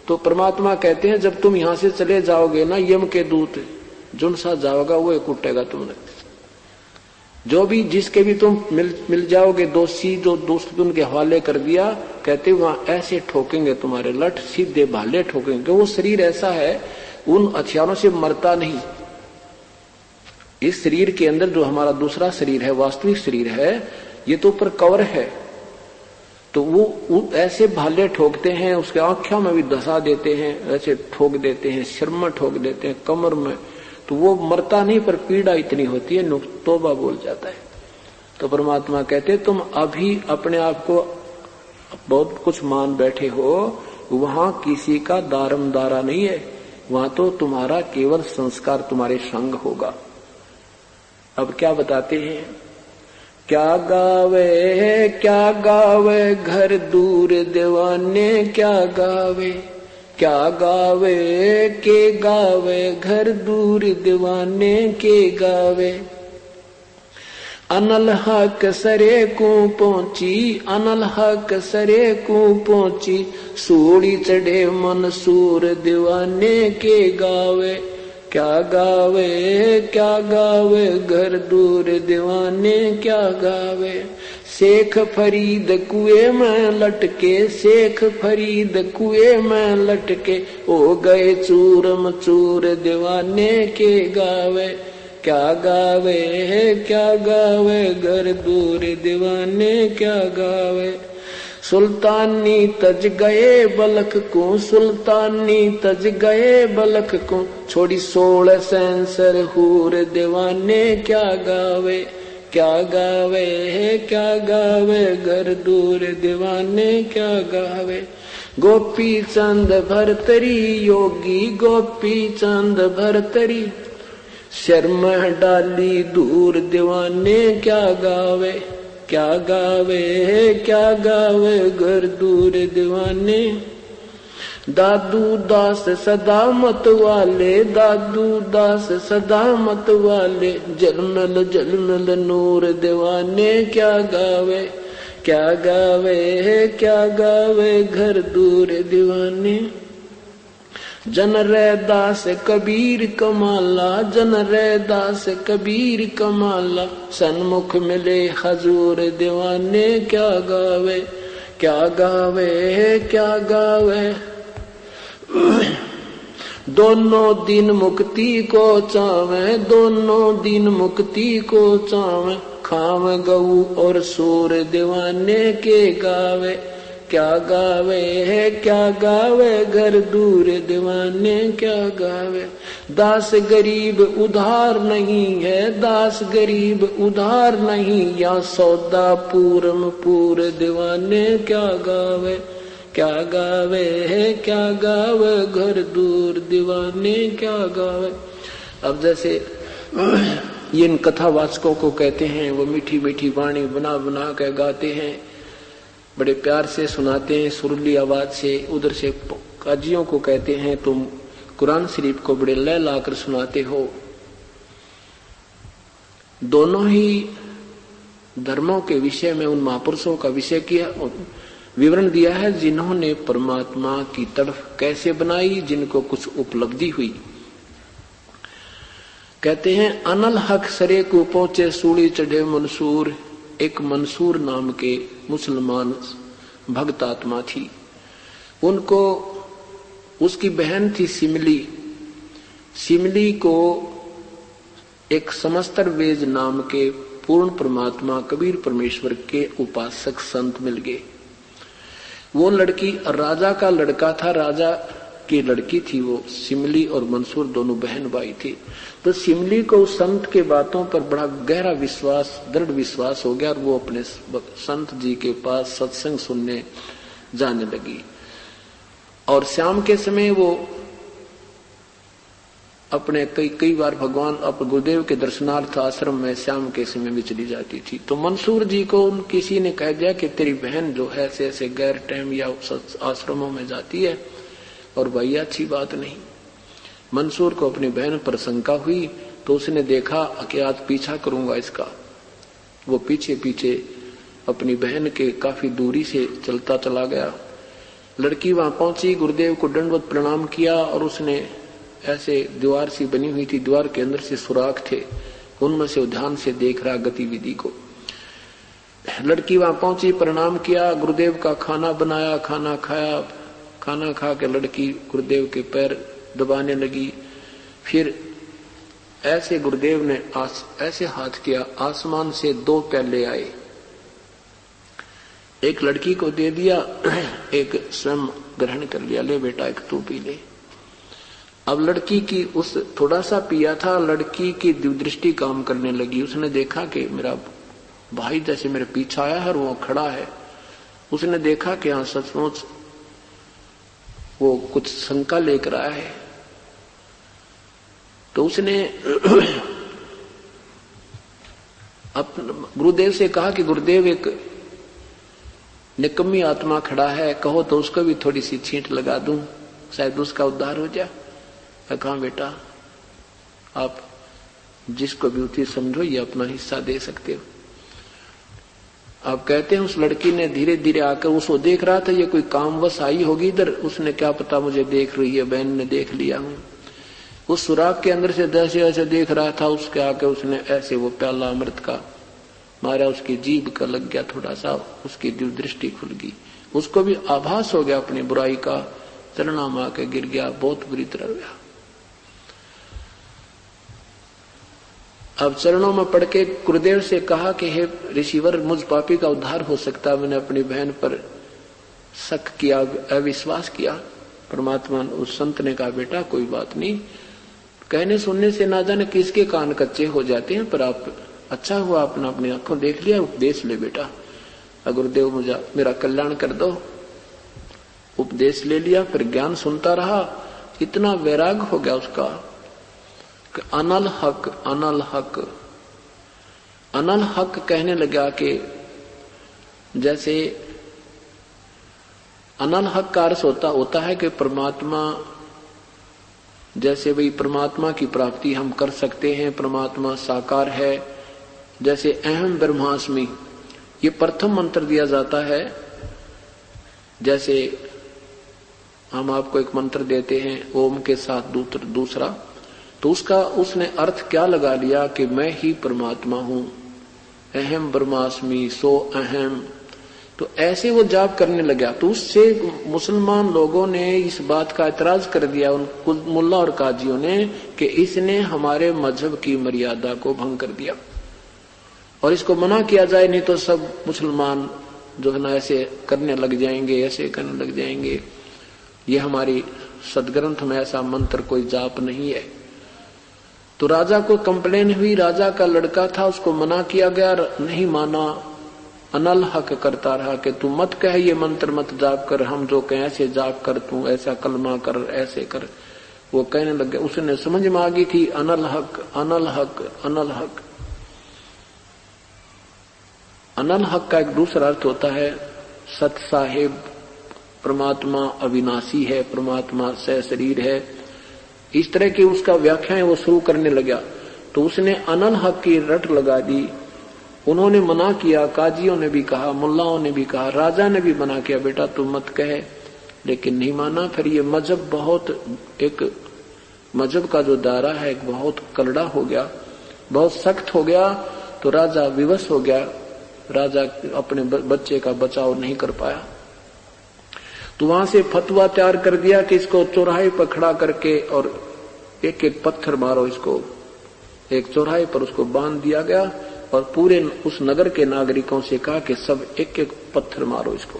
तो परमात्मा कहते हैं जब तुम यहां से चले जाओगे ना, यम के दूत जुन सा जाओगा वो कुटेगा तुमने। जो भी जिसके भी तुम मिल जाओगे दोषी, जो दोस्त उनके हवाले कर दिया, कहते वहां ऐसे ठोकेंगे तुम्हारे लठ सीधे भाले ठोकेंगे। वो शरीर ऐसा है उन हथियारों से मरता नहीं। इस शरीर के अंदर जो हमारा दूसरा शरीर है, वास्तविक शरीर है, ये तो ऊपर कवर है, तो वो ऐसे भाले ठोकते हैं, उसके आंखों में भी धसा देते हैं, ऐसे ठोक देते हैं, सिर में ठोक देते हैं, कमर में। तो वो मरता नहीं, पर पीड़ा इतनी होती है, तौबा बोल जाता है। तो परमात्मा कहते तुम अभी अपने आप को बहुत कुछ मान बैठे हो, वहां किसी का दारमदारा नहीं है, वहां तो तुम्हारा केवल संस्कार तुम्हारे संग होगा। अब क्या बताते हैं, क्या गावे घर दूर दीवाने, क्या गावे के गावे घर दूर दीवाने के गावे। अनल हक सरे को पहुंची, अनल हक सरे को पहुंची, सूड़ी चढ़े मंसूर दीवाने के गावे। क्या गावे घर दूर दीवाने क्या गावे। शेख फरीद कुएं में लटके, शेख फरीद कुएं में लटके, हो गए चूरम चूर दीवाने के गावे। क्या गावे घर दूर दीवाने क्या गावे। सुल्तानी तज गए बलख को, सुल्तानी तज गए बलख को, छोड़ी 16 सेंसर हूर दीवाने क्या गावे। क्या गावे घर दूर दीवाने क्या गावे। गोपी चंद भरतरी योगी, गोपी चंद भरतरी, शर्म डाली दूर दीवाने क्या गावे। क्या गावे घर दूर दीवाने। दादू दास सदा मत वाले, दादू दास सदा मत वाले, जलमल जलमल नूर दीवाने क्या गावे। क्या गावे घर दूर दीवाने। जन रैदास कबीर कमाला, जन रैदास कबीर कमाला, सन्मुख मिले हजूर दीवाने क्या गावे। क्या गावे दोनों दिन मुक्ति को चावे, दोनों दिन मुक्ति को चावे, खावे गऊ और सूर दीवाने के गावे। क्या गावे घर दूर दीवाने क्या गावे। दास गरीब उधार नहीं है, दास गरीब उधार नहीं, या सौदा पूरम पूर दीवाने क्या गावे। क्या गावे घर दूर दीवाने क्या गावे। अब जैसे ये इन कथावाचकों को कहते हैं, वो मीठी मीठी वाणी बना बना के गाते हैं, बड़े प्यार से सुनाते हैं सुरीली आवाज से। उधर से काजियों को कहते हैं तुम कुरान शरीफ को बड़े लय लाकर सुनाते हो। दोनों ही धर्मों के विषय में उन महापुरुषों का विषय किया, विवरण दिया है, जिन्होंने परमात्मा की तरफ कैसे बनाई, जिनको कुछ उपलब्धि हुई। कहते हैं अनल हक सरे को पहुंचे, सूली चढ़े मंसूर। एक मंसूर नाम के मुसलमान भक्त आत्मा थी, उनको उसकी बहन थी सिमली। सिमली को एक समस्तर वेज नाम के पूर्ण परमात्मा कबीर परमेश्वर के उपासक संत मिल गए। वो लड़की राजा का लड़का था, राजा की लड़की थी वो। सिमली और मंसूर दोनों बहन भाई थे। तो सिमली को संत के बातों पर बड़ा गहरा विश्वास, दृढ़ विश्वास हो गया और वो अपने संत जी के पास सत्संग सुनने जाने लगी। और शाम के समय वो अपने कई बार भगवान अपने गुरुदेव के दर्शनार्थ आश्रम में शाम के समय में चली जाती थी। तो मंसूर जी को किसी ने कह दिया कि तेरी बहन जो है ऐसे गैर टाइम या आश्रमों में जाती है, और भाई अच्छी बात नहीं। मंसूर को अपनी बहन पर शंका हुई, तो उसने देखा कि आज पीछा करूंगा इसका। वो पीछे पीछे अपनी बहन के काफी दूरी से चलता चला गया। लड़की वहां पहुंची, गुरुदेव को दंडवत प्रणाम किया, और उसने ऐसे दीवार सी बनी हुई थी, दीवार के अंदर से सुराख थे, उनमें से ध्यान से देख रहा गतिविधि को। लड़की वहां पहुंची, प्रणाम किया, गुरुदेव का खाना बनाया, खाना खाया। खाना खा के लड़की गुरुदेव के पैर दबाने लगी। फिर ऐसे गुरुदेव ने ऐसे हाथ किया, आसमान से 2 प्याले आए, एक लड़की को दे दिया, एक स्वयं ग्रहण कर लिया, ले बेटा एक तू पी ले। अब लड़की की उस थोड़ा सा पिया था, लड़की की दृष्टि काम करने लगी। उसने देखा कि मेरा भाई जैसे मेरे पीछे आया है और वो खड़ा है। उसने देखा कि हाँ सचमुच वो कुछ शंका लेकर आया है। तो उसने अपने गुरुदेव से कहा कि गुरुदेव एक निकम्मी आत्मा खड़ा है, कहो तो उसको भी थोड़ी सी छींट लगा दूं, शायद उसका उद्धार हो जाए। कहा बेटा आप जिसको भी उचित समझो ये अपना हिस्सा दे सकते हो। आप कहते हैं उस लड़की ने धीरे धीरे आकर उसको देख रहा था, ये कोई कामवश आई होगी इधर, उसने क्या पता मुझे देख रही है, बहन ने देख लिया हूं। उस सुराग के अंदर से जैसे ऐसे देख रहा था, उसके आके उसने ऐसे वो प्याला अमृत का मारा, उसकी जीभ का लग गया थोड़ा सा, उसकी दृष्टि खुल गई। उसको भी आभास हो गया अपनी बुराई का, चरणा मां के गिर गया, बहुत बुरी तरह गया। अब चरणों में पड़ के गुरुदेव से कहा कि हे ऋषिवर, मुझ पापी का उद्धार हो सकता, मैंने अपनी बहन पर शक किया, अविश्वास किया। परमात्मा उस संत ने कहा बेटा कोई बात नहीं, कहने सुनने से ना जाने किसके कान कच्चे हो जाते हैं, पर आप अच्छा हुआ आपने अपनी आंखों देख लिया, उपदेश ले बेटा, गुरुदेव मुझे मेरा कल्याण कर दो। उपदेश ले लिया, फिर ज्ञान सुनता रहा। इतना वैराग हो गया उसका कि अनल हक अनल हक अनल हक कहने लगा कि जैसे अनल हक का अर्थ होता है कि परमात्मा, जैसे वही परमात्मा की प्राप्ति हम कर सकते हैं, परमात्मा साकार है। जैसे अहम ब्रह्मास्मि ये प्रथम मंत्र दिया जाता है। जैसे हम आपको एक मंत्र देते हैं ओम के साथ दूसरा, तो उसने अर्थ क्या लगा लिया कि मैं ही परमात्मा हूं, अहम ब्रह्मास्मि सो अहम। तो ऐसे वो जाप करने लगा। तो उससे मुसलमान लोगों ने इस बात का एतराज कर दिया, उन मुल्ला और काजियों ने, कि इसने हमारे मजहब की मर्यादा को भंग कर दिया और इसको मना किया जाए, नहीं तो सब मुसलमान जो है ना ऐसे करने लग जाएंगे, ऐसे करने लग जाएंगे। ये हमारी सदग्रंथ में ऐसा मंत्र कोई जाप नहीं है। तो राजा को कंप्लेन हुई, राजा का लड़का था, उसको मना किया गया, नहीं माना, अनल हक करता रहा कि तू मत कह ये मंत्र मत जाप कर, हम जो कहें ऐसे जाप कर, तू ऐसा कलमा कर, ऐसे कर। वो कहने लग गया, उसने समझ में आ गई थी अनल हक अनल हक अनल हक। अनल हक का एक दूसरा अर्थ होता है सत साहेब, परमात्मा अविनाशी है, परमात्मा सशरीर है। इस तरह की उसका व्याख्याएं वो शुरू करने लगा। तो उसने अनल हक की रट लगा दी। उन्होंने मना किया, काजियों ने भी कहा, मुल्लाओं ने भी कहा, राजा ने भी मना किया बेटा तू मत कहे, लेकिन नहीं माना। फिर ये मजहब मजहब का जो दायरा है बहुत कलड़ा हो गया, बहुत सख्त हो गया। तो राजा विवश हो गया, राजा अपने बच्चे का बचाव नहीं कर पाया। तो वहां से फतवा तैयार कर दिया कि इसको चौराहे पर खड़ा करके और एक एक पत्थर मारो इसको। एक चौराहे पर उसको बांध दिया गया और पूरे उस नगर के नागरिकों से कहा कि सब एक एक पत्थर मारो इसको,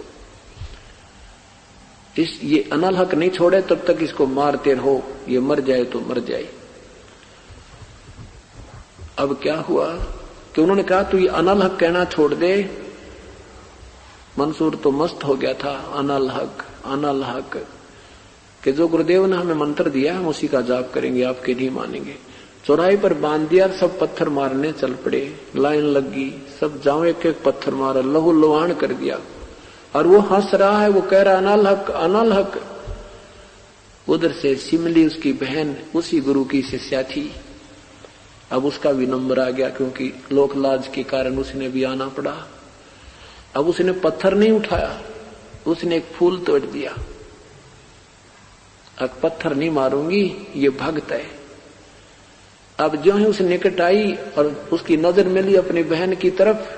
ये अनल हक नहीं छोड़े तब तक इसको मारते रहो, ये मर जाए तो मर जाए। अब क्या हुआ कि उन्होंने कहा तू ये अनल हक कहना छोड़ दे। मंसूर तो मस्त हो गया था, अनल हक कि जो गुरुदेव ने हमें मंत्र दिया हम उसी का जाप करेंगे, आपके नहीं मानेंगे। चौराहे पर बांध दिया, सब पत्थर मारने चल पड़े, लाइन लग गई, सब जाओ एक एक पत्थर मारा, लहू लुहान कर दिया। और वो हंस रहा है, वो कह रहा अनल हक अनल हक। उधर से सिमली उसकी बहन उसी गुरु की शिष्या थी। अब उसका भी नंबर आ गया, क्योंकि लोक लाज के कारण उसने भी आना पड़ा। अब उसने पत्थर नहीं उठाया, उसने एक फूल तोड़ दिया। अब पत्थर नहीं मारूंगी, ये भक्त है। अब जो है उस निकट आई और उसकी नजर मिली अपनी बहन की तरफ,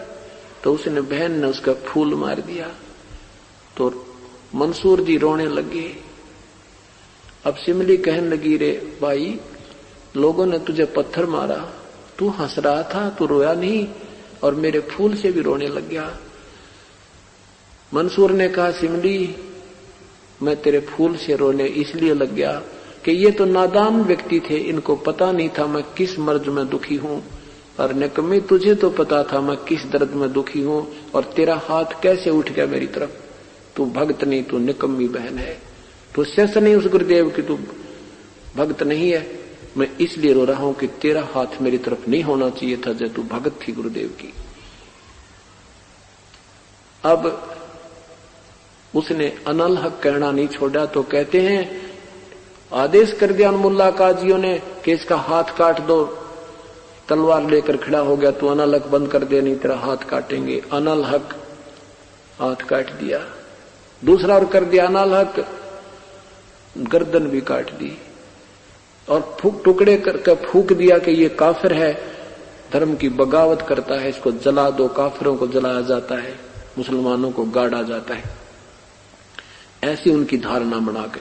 तो उसने बहन ने उसका फूल मार दिया। तो मंसूर जी रोने लगे। अब सिमली कहने लगी, रे भाई लोगों ने तुझे पत्थर मारा, तू हंस रहा था, तू रोया नहीं और मेरे फूल से भी रोने लग गया। मंसूर ने कहा सिमली मैं तेरे फूल से रोने इसलिए लग गया कि ये तो नादान व्यक्ति थे, इनको पता नहीं था मैं किस मर्ज में दुखी हूं, और निकम्मी तुझे तो पता था मैं किस दर्द में दुखी हूं, और तेरा हाथ कैसे उठ गया मेरी तरफ। तू भक्त नहीं, तू निकम्मी बहन है, तू शिष्य नहीं उस गुरुदेव की, तू भक्त नहीं है। मैं इसलिए रो रहा हूं कि तेरा हाथ मेरी तरफ नहीं होना चाहिए था जब तू भगत थी गुरुदेव की। अब उसने अनल हक कहना नहीं छोड़ा, तो कहते हैं आदेश कर दिया मुल्ला काजियों ने कि इसका हाथ काट दो। तलवार लेकर खड़ा हो गया, तू अनल हक बंद कर दे नहीं तेरा हाथ काटेंगे। अनल हक हाथ काट दिया, दूसरा और कर दिया अनल हक, गर्दन भी काट दी, और टुकड़े करके फूक दिया कि ये काफिर है, धर्म की बगावत करता है, इसको जला दो। काफिरों को जलाया जाता है, मुसलमानों को गाड़ा जाता है। ऐसी उनकी धारणा बनाकर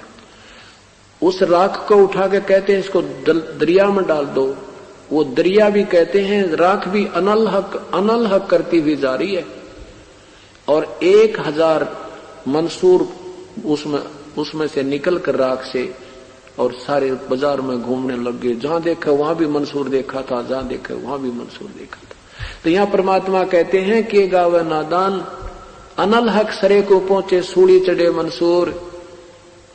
उस राख को उठा के कहते हैं इसको दरिया में डाल दो। वो दरिया भी कहते हैं, राख भी अनल हक करती हुई जा रही है, और 1000 मंसूर उसमें से निकल कर राख से, और सारे बाजार में घूमने लग गए। जहां देखा वहां भी मंसूर देखा था, जहां देखा वहां भी मंसूर देखा था। तो यहां परमात्मा कहते हैं कि गावे नादान अनल हक सरे को पहुंचे, सूली चढ़े मंसूर,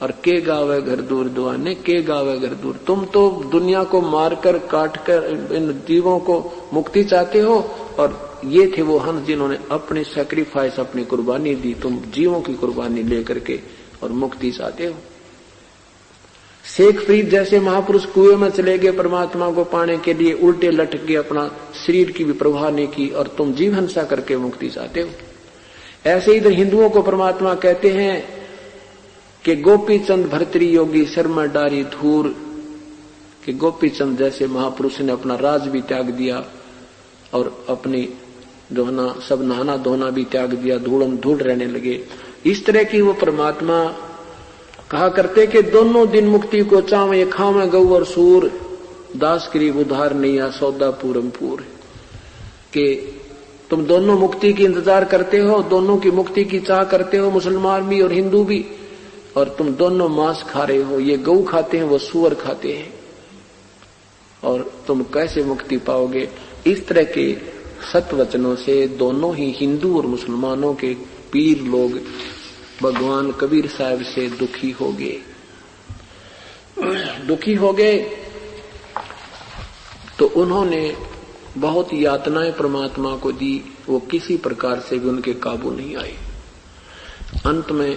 और के गावे घर दूर दुआने, के गावे घर दूर। तुम तो दुनिया को मारकर काटकर इन जीवों को मुक्ति चाहते हो, और ये थे वो हंस जिन्होंने अपनी सैक्रिफाइस, अपनी कुर्बानी दी। तुम जीवों की कुर्बानी लेकर के और मुक्ति चाहते हो। शेख फरीद जैसे महापुरुष कुएं में चले गए परमात्मा को पाने के लिए, उल्टे लटक गए, अपना शरीर की भी परवाह नहीं की, और तुम जीव हिंसा करके मुक्ति चाहते हो। ऐसे इधर हिंदुओं को परमात्मा कहते हैं कि गोपी चंद भर्तरी योगी शर्मा डारी धूर, कि गोपी चंद जैसे महापुरुष ने अपना राज भी त्याग दिया, और अपनी दोहना सब नहाना धोना भी त्याग दिया, धूल रहने लगे। इस तरह की वो परमात्मा कहा करते कि दोनों दिन मुक्ति को चावे, खावे गौ और सूर, दास करीब उधार नहीं आ सौदा पूरमपूर। के तुम दोनों मुक्ति की इंतजार करते हो, दोनों की मुक्ति की चाह करते हो, मुसलमान भी और हिंदू भी, और तुम दोनों मांस खा रहे हो। ये गौ खाते हैं, वो सूअर खाते हैं, और तुम कैसे मुक्ति पाओगे। इस तरह के सत्वचनों से दोनों ही हिंदू और मुसलमानों के पीर लोग भगवान कबीर साहब से दुखी हो गए। तो उन्होंने बहुत यातनाएं परमात्मा को दी, वो किसी प्रकार से भी उनके काबू नहीं आए। अंत में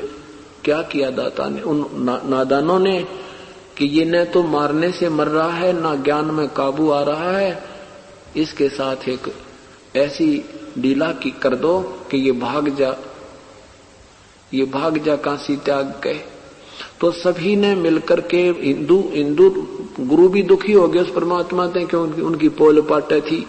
क्या किया दाता ने, उन नादानों ने, कि ये न तो मारने से मर रहा है, ना ज्ञान में काबू आ रहा है, इसके साथ एक ऐसी लीला की कर दो कि ये भाग जा काशी त्याग गए। तो सभी ने मिलकर के, हिंदू गुरु भी दुखी हो गए उस परमात्मा से, क्योंकि उनकी पोल पाटे थी,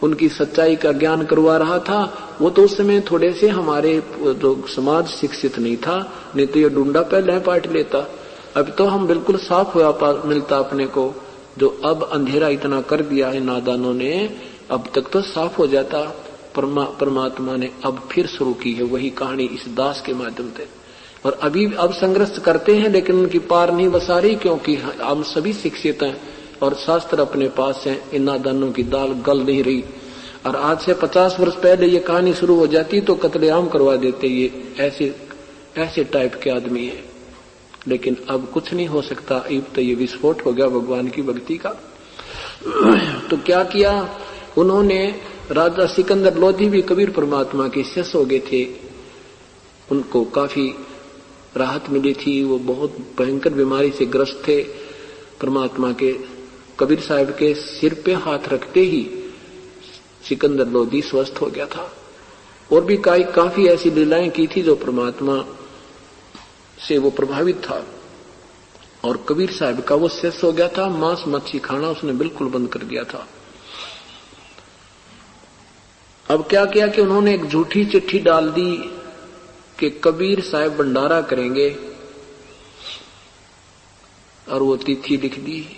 उनकी सच्चाई का ज्ञान करवा रहा था। वो तो उस समय थोड़े से हमारे जो समाज शिक्षित नहीं था, नहीं तो ये डूंडा पहले पाट लेता। अब तो हम बिल्कुल साफ हुआ मिलता अपने को, जो अब अंधेरा इतना कर दिया है नादानों ने, अब तक तो साफ हो जाता। परमात्मा ने अब फिर शुरू की है वही कहानी इस दास के माध्यम से, और अब संघर्ष करते हैं, लेकिन उनकी पार नहीं बसा रही, क्योंकि हम सभी शिक्षित हैं और शास्त्र अपने पास हैं। इन नादानों की दाल गल नहीं रही, और आज से 50 वर्ष पहले ये कहानी शुरू हो जाती तो कत्लेआम करवा देते। ये ऐसे टाइप के आदमी हैं, लेकिन अब कुछ नहीं हो सकता। अब तो ये विस्फोट हो गया भगवान की भक्ति का। तो क्या किया उन्होंने, राजा सिकंदर लोधी भी कबीर परमात्मा के शिष्य हो गए थे, उनको काफी राहत मिली थी। वो बहुत भयंकर बीमारी से ग्रस्त थे। परमात्मा के कबीर साहब के सिर पे हाथ रखते ही सिकंदर लोधी स्वस्थ हो गया था। और भी काफी ऐसी लीलाएं की थी जो परमात्मा से वो प्रभावित था, और कबीर साहब का वो शिष्य हो गया था। मांस मच्छी खाना उसने बिल्कुल बंद कर दिया था। अब क्या किया कि उन्होंने एक झूठी चिट्ठी डाल दी कि कबीर साहब भंडारा करेंगे, और वो तिथि लिख दी,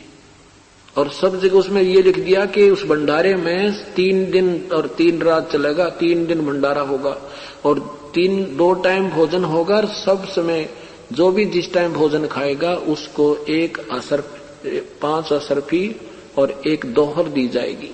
और सब जगह उसमें ये लिख दिया कि उस भंडारे में 3 दिन और 3 रात चलेगा, 3 दिन भंडारा होगा, और 2 टाइम भोजन होगा, और सब समय जो भी जिस टाइम भोजन खाएगा उसको 1 5 असरफी और 1 दोहर दी जाएगी।